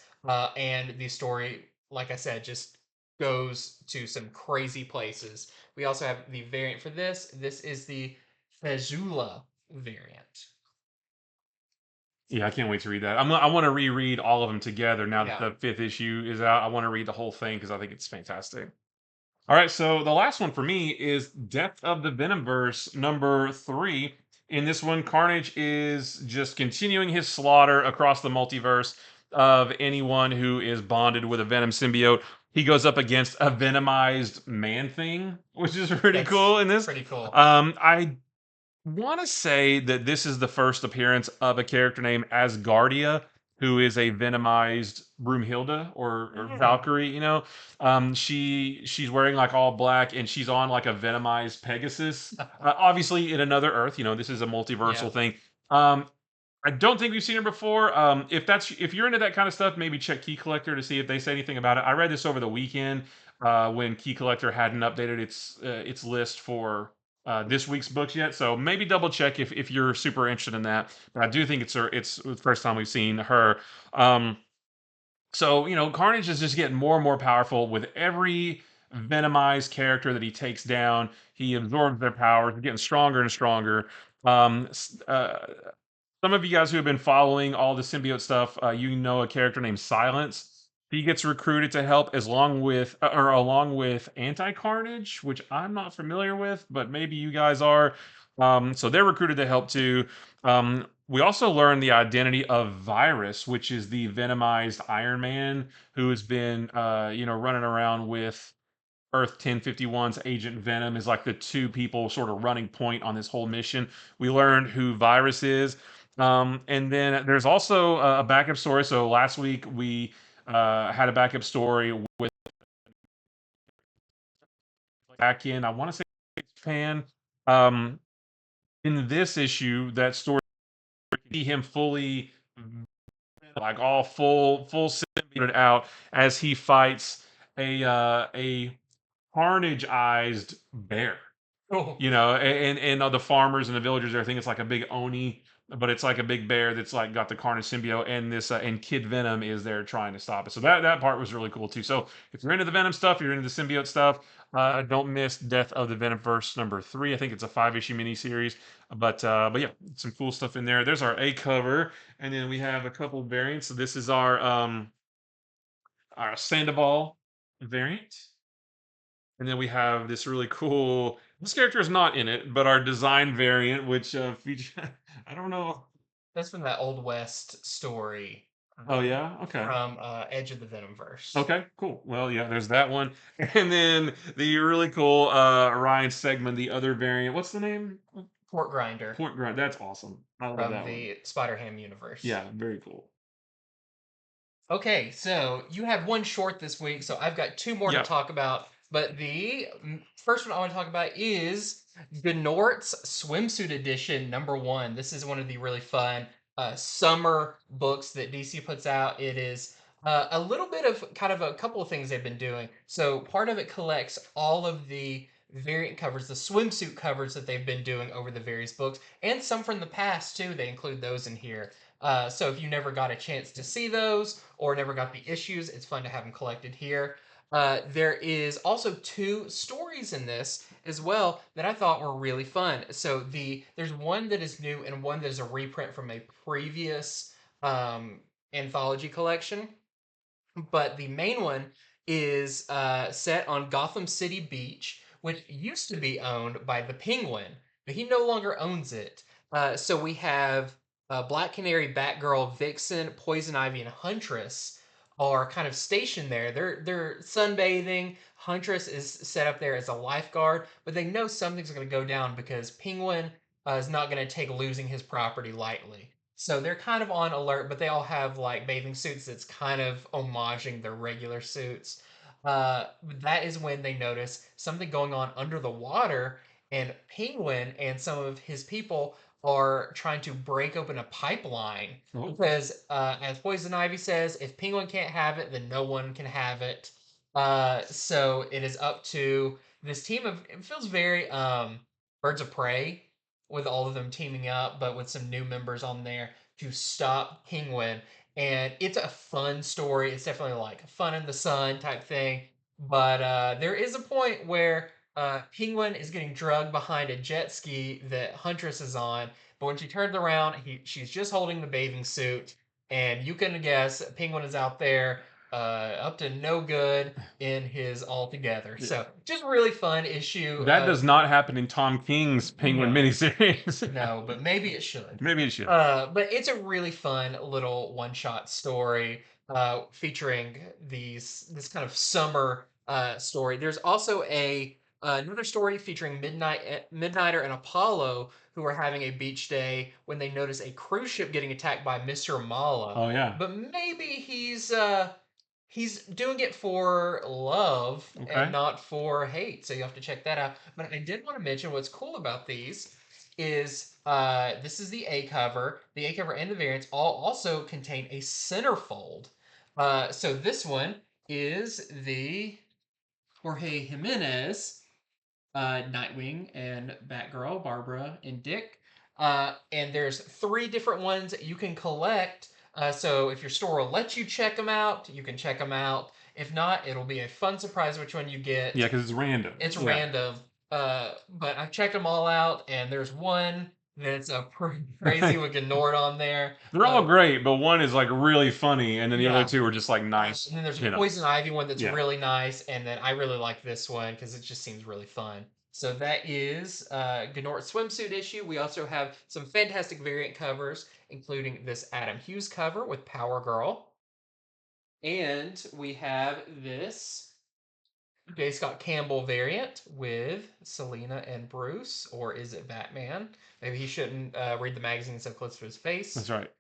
and the story, like I said, just goes to some crazy places. We also have the variant for this. This is the Fezula variant. Yeah, I can't wait to read that. I want to reread all of them together now that Yeah. the fifth issue is out. I want to read the whole thing because I think it's fantastic. All right, so the last one for me is Death of the Venomverse number 3. In this one, Carnage is just continuing his slaughter across the multiverse of anyone who is bonded with a Venom symbiote. He goes up against a venomized man thing, which is pretty That's cool in this. pretty cool. I want to say that this is the first appearance of a character named Asgardia, who is a venomized Broomhilda or Mm. Valkyrie. She's wearing like all black, and she's on like a venomized Pegasus. Obviously, in another Earth. This is a Yeah. multiversal thing. I don't think we've seen her before. If you're into that kind of stuff, maybe check Key Collector to see if they say anything about it. I read this over the weekend when Key Collector hadn't updated its list for this week's books yet. So maybe double check if you're super interested in that. But I do think it's the first time we've seen her. Um, Carnage is just getting more and more powerful with every venomized character that he takes down. He absorbs their powers, getting stronger and stronger. Um, s- uh, some of you guys who have been following all the symbiote stuff, you know a character named Silence. He gets recruited to help along with Anti Carnage, which I'm not familiar with, but maybe you guys are. So they're recruited to help too. We also learn the identity of Virus, which is the venomized Iron Man who has been, running around with Earth 1051's Agent Venom is like the two people sort of running point on this whole mission. We learned who Virus is. And then there's also a backup story. So last week we had a backup story with back in, I want to say Japan. Um, in this issue, that story, see him fully, like all full symbioted out as he fights a carnage-ized bear. Oh. And the farmers and the villagers there think it's like a big oni, but it's like a big bear that's like got the carnage symbiote, and this and Kid Venom is there trying to stop it. So that part was really cool too. So if you're into the Venom stuff, you're into the symbiote stuff, don't miss Death of the Venomverse number 3. I think it's a 5-issue miniseries, but yeah, some cool stuff in there. There's our A cover, and then we have a couple variants. So this is our Sandoval variant. And then we have this really cool. This character is not in it, but our design variant, which feature. I don't know. That's from that Old West story Oh yeah. Okay. from Edge of the Venomverse. Okay. Cool. Well, yeah. There's that one, and then the really cool Ryan Segment, the other variant. What's the name? Port Grinder Point Grunt. That's awesome. I love from that one. the Spider-Ham universe. Yeah. Very cool. Okay, so you have one short this week, so I've got two more to Yeah. talk about. But the first one I want to talk about is Gnorts Swimsuit Edition #1. This is one of the really fun summer books that DC puts out. It is a little bit of kind of a couple of things they've been doing. So part of it collects all of the variant covers, the swimsuit covers that they've been doing over the various books, and some from the past too. They include those in here. So if you never got a chance to see those or never got the issues, it's fun to have them collected here. There is also two stories in this as well that I thought were really fun. So there's one that is new and one that is a reprint from a previous anthology collection. But the main one is set on Gotham City Beach, which used to be owned by the Penguin, but he no longer owns it. So we have Black Canary, Batgirl, Vixen, Poison Ivy, and Huntress are kind of stationed there. They're sunbathing. Huntress is set up there as a lifeguard, but they know something's going to go down because Penguin is not going to take losing his property lightly. So they're kind of on alert, but they all have like bathing suits that's kind of homaging their regular suits. That is when they notice something going on under the water, and Penguin and some of his people are trying to break open a pipeline Oh. because, as Poison Ivy says, if Penguin can't have it, then no one can have it. So it is up to this team of, it feels very Birds of Prey, with all of them teaming up, but with some new members on there to stop Penguin. And it's a fun story. It's definitely like fun in the sun type thing. But there is a point where Penguin is getting drugged behind a jet ski that Huntress is on. But when she turns around, she's just holding the bathing suit. And you can guess Penguin is out there up to no good in his altogether. So just really fun issue. That does not happen in Tom King's Penguin No. miniseries. No, but maybe it should. Maybe it should. But it's a really fun little one-shot story featuring this kind of summer story. There's also another story featuring Midnighter and Apollo, who are having a beach day when they notice a cruise ship getting attacked by Mr. Mala. Oh yeah. But maybe he's doing it for love Okay. and not for hate. So you have to check that out. But I did want to mention what's cool about these is this is the A cover. The A cover and the variants all also contain a centerfold. So this one is the Jorge Jimenez Nightwing and Batgirl, Barbara and Dick. And there's 3 different ones that you can collect. So if your store will let you check them out, you can check them out. If not, it'll be a fun surprise which one you get. Yeah, because it's random. It's random. But I've checked them all out, and there's one that's pretty crazy with Gnort on there. They're all great, but one is like really funny, and then the Yeah. other 2 are just like nice. And then there's you a know. Poison Ivy one that's Yeah. really nice, and then I really like this one because it just seems really fun. So that is Gnort Swimsuit issue. We also have some fantastic variant covers, including this Adam Hughes cover with Power Girl. And we have this J. Scott Campbell variant with Selena and Bruce, or is it Batman? Maybe he shouldn't read the magazine so close to his face. That's right.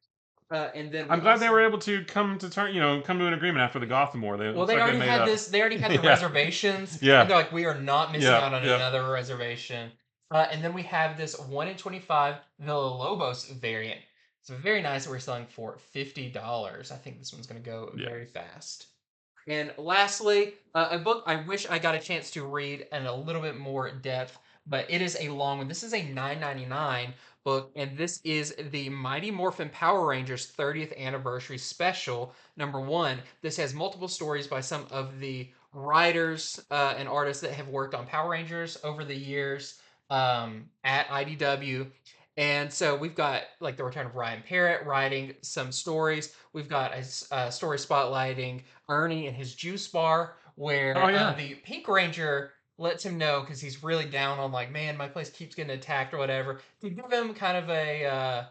And then I'm glad they were able to come to come to an agreement after the Gotham War. They already had this. They already had the reservations. Yeah. And they're like, we are not missing out on Yeah. another reservation. And then we have this 1 in 25 Villa-Lobos variant. It's very nice. We're selling for $50. I think this one's going to go very fast. And lastly, a book I wish I got a chance to read in a little bit more depth, but it is a long one. This is a $9.99 book, and this is the Mighty Morphin Power Rangers 30th Anniversary Special, #1. This has multiple stories by some of the writers and artists that have worked on Power Rangers over the years at IDW. And so we've got like the return of Ryan Parrott writing some stories. We've got a story spotlighting Ernie and his juice bar, where the Pink Ranger lets him know because he's really down on like, man, my place keeps getting attacked or whatever. To give him kind of a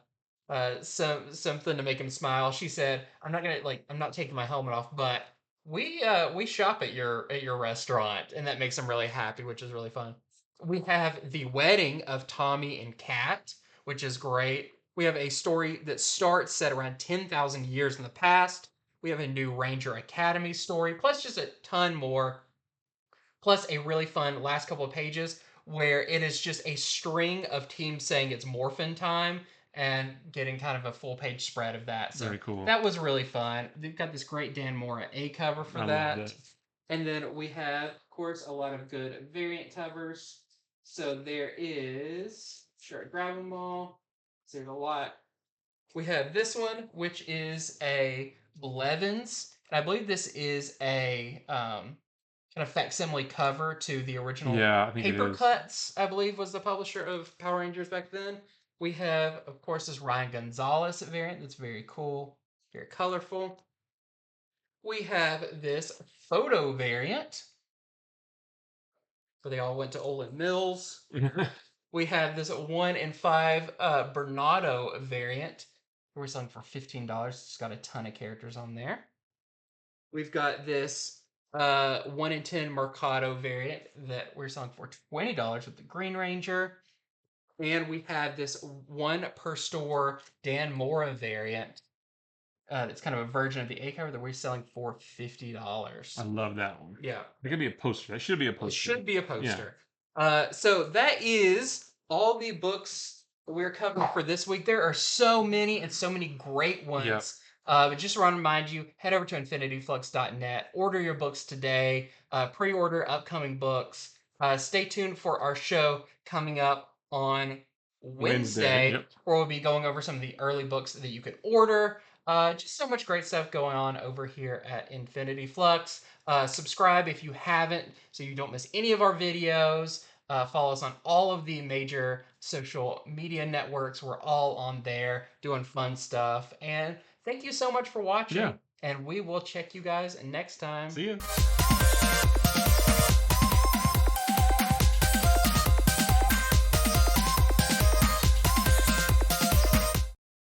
something to make him smile, she said, I'm not taking my helmet off, but we shop at your restaurant, and that makes him really happy, which is really fun. We have the wedding of Tommy and Kat, which is great. We have a story that starts set around 10,000 years in the past. We have a new Ranger Academy story, plus just a ton more. Plus a really fun last couple of pages where it is just a string of teams saying it's Morphin time and getting kind of a full page spread of that. So very cool. That was really fun. They've got this great Dan Mora A cover for that. And then we have, of course, a lot of good variant covers. So there is, sure, grab them all. So there's a lot. We have this one, which is a Blevins. And I believe this is a kind of facsimile cover to the original Paper Cuts, I believe, was the publisher of Power Rangers back then. We have, of course, this Ryan Gonzalez variant that's very cool, very colorful. We have this photo variant where they all went to Olin Mills. We have this 1 in 5 Bernardo variant. We're selling for $15. It's got a ton of characters on there. We've got this 1 in 10 Mercado variant that we're selling for $20 with the Green Ranger. And we have this one per store Dan Mora variant. It's kind of a version of the A cover that we're selling for $50. I love that one. Yeah. It could be a poster. That should be a It poster. should be a poster. So that is all the books we're covering for this week. There are so many and so many great ones. Yep. But just want to remind you, head over to infinityflux.net, order your books today, pre-order upcoming books. Stay tuned for our show coming up on Wednesday, Yep. where we'll be going over some of the early books that you can order. Just so much great stuff going on over here at Infinity Flux. Subscribe if you haven't, so you don't miss any of our videos. Follow us on all of the major social media networks. We're all on there doing fun stuff. And thank you so much for watching. Yeah. And we will check you guys next time. See ya.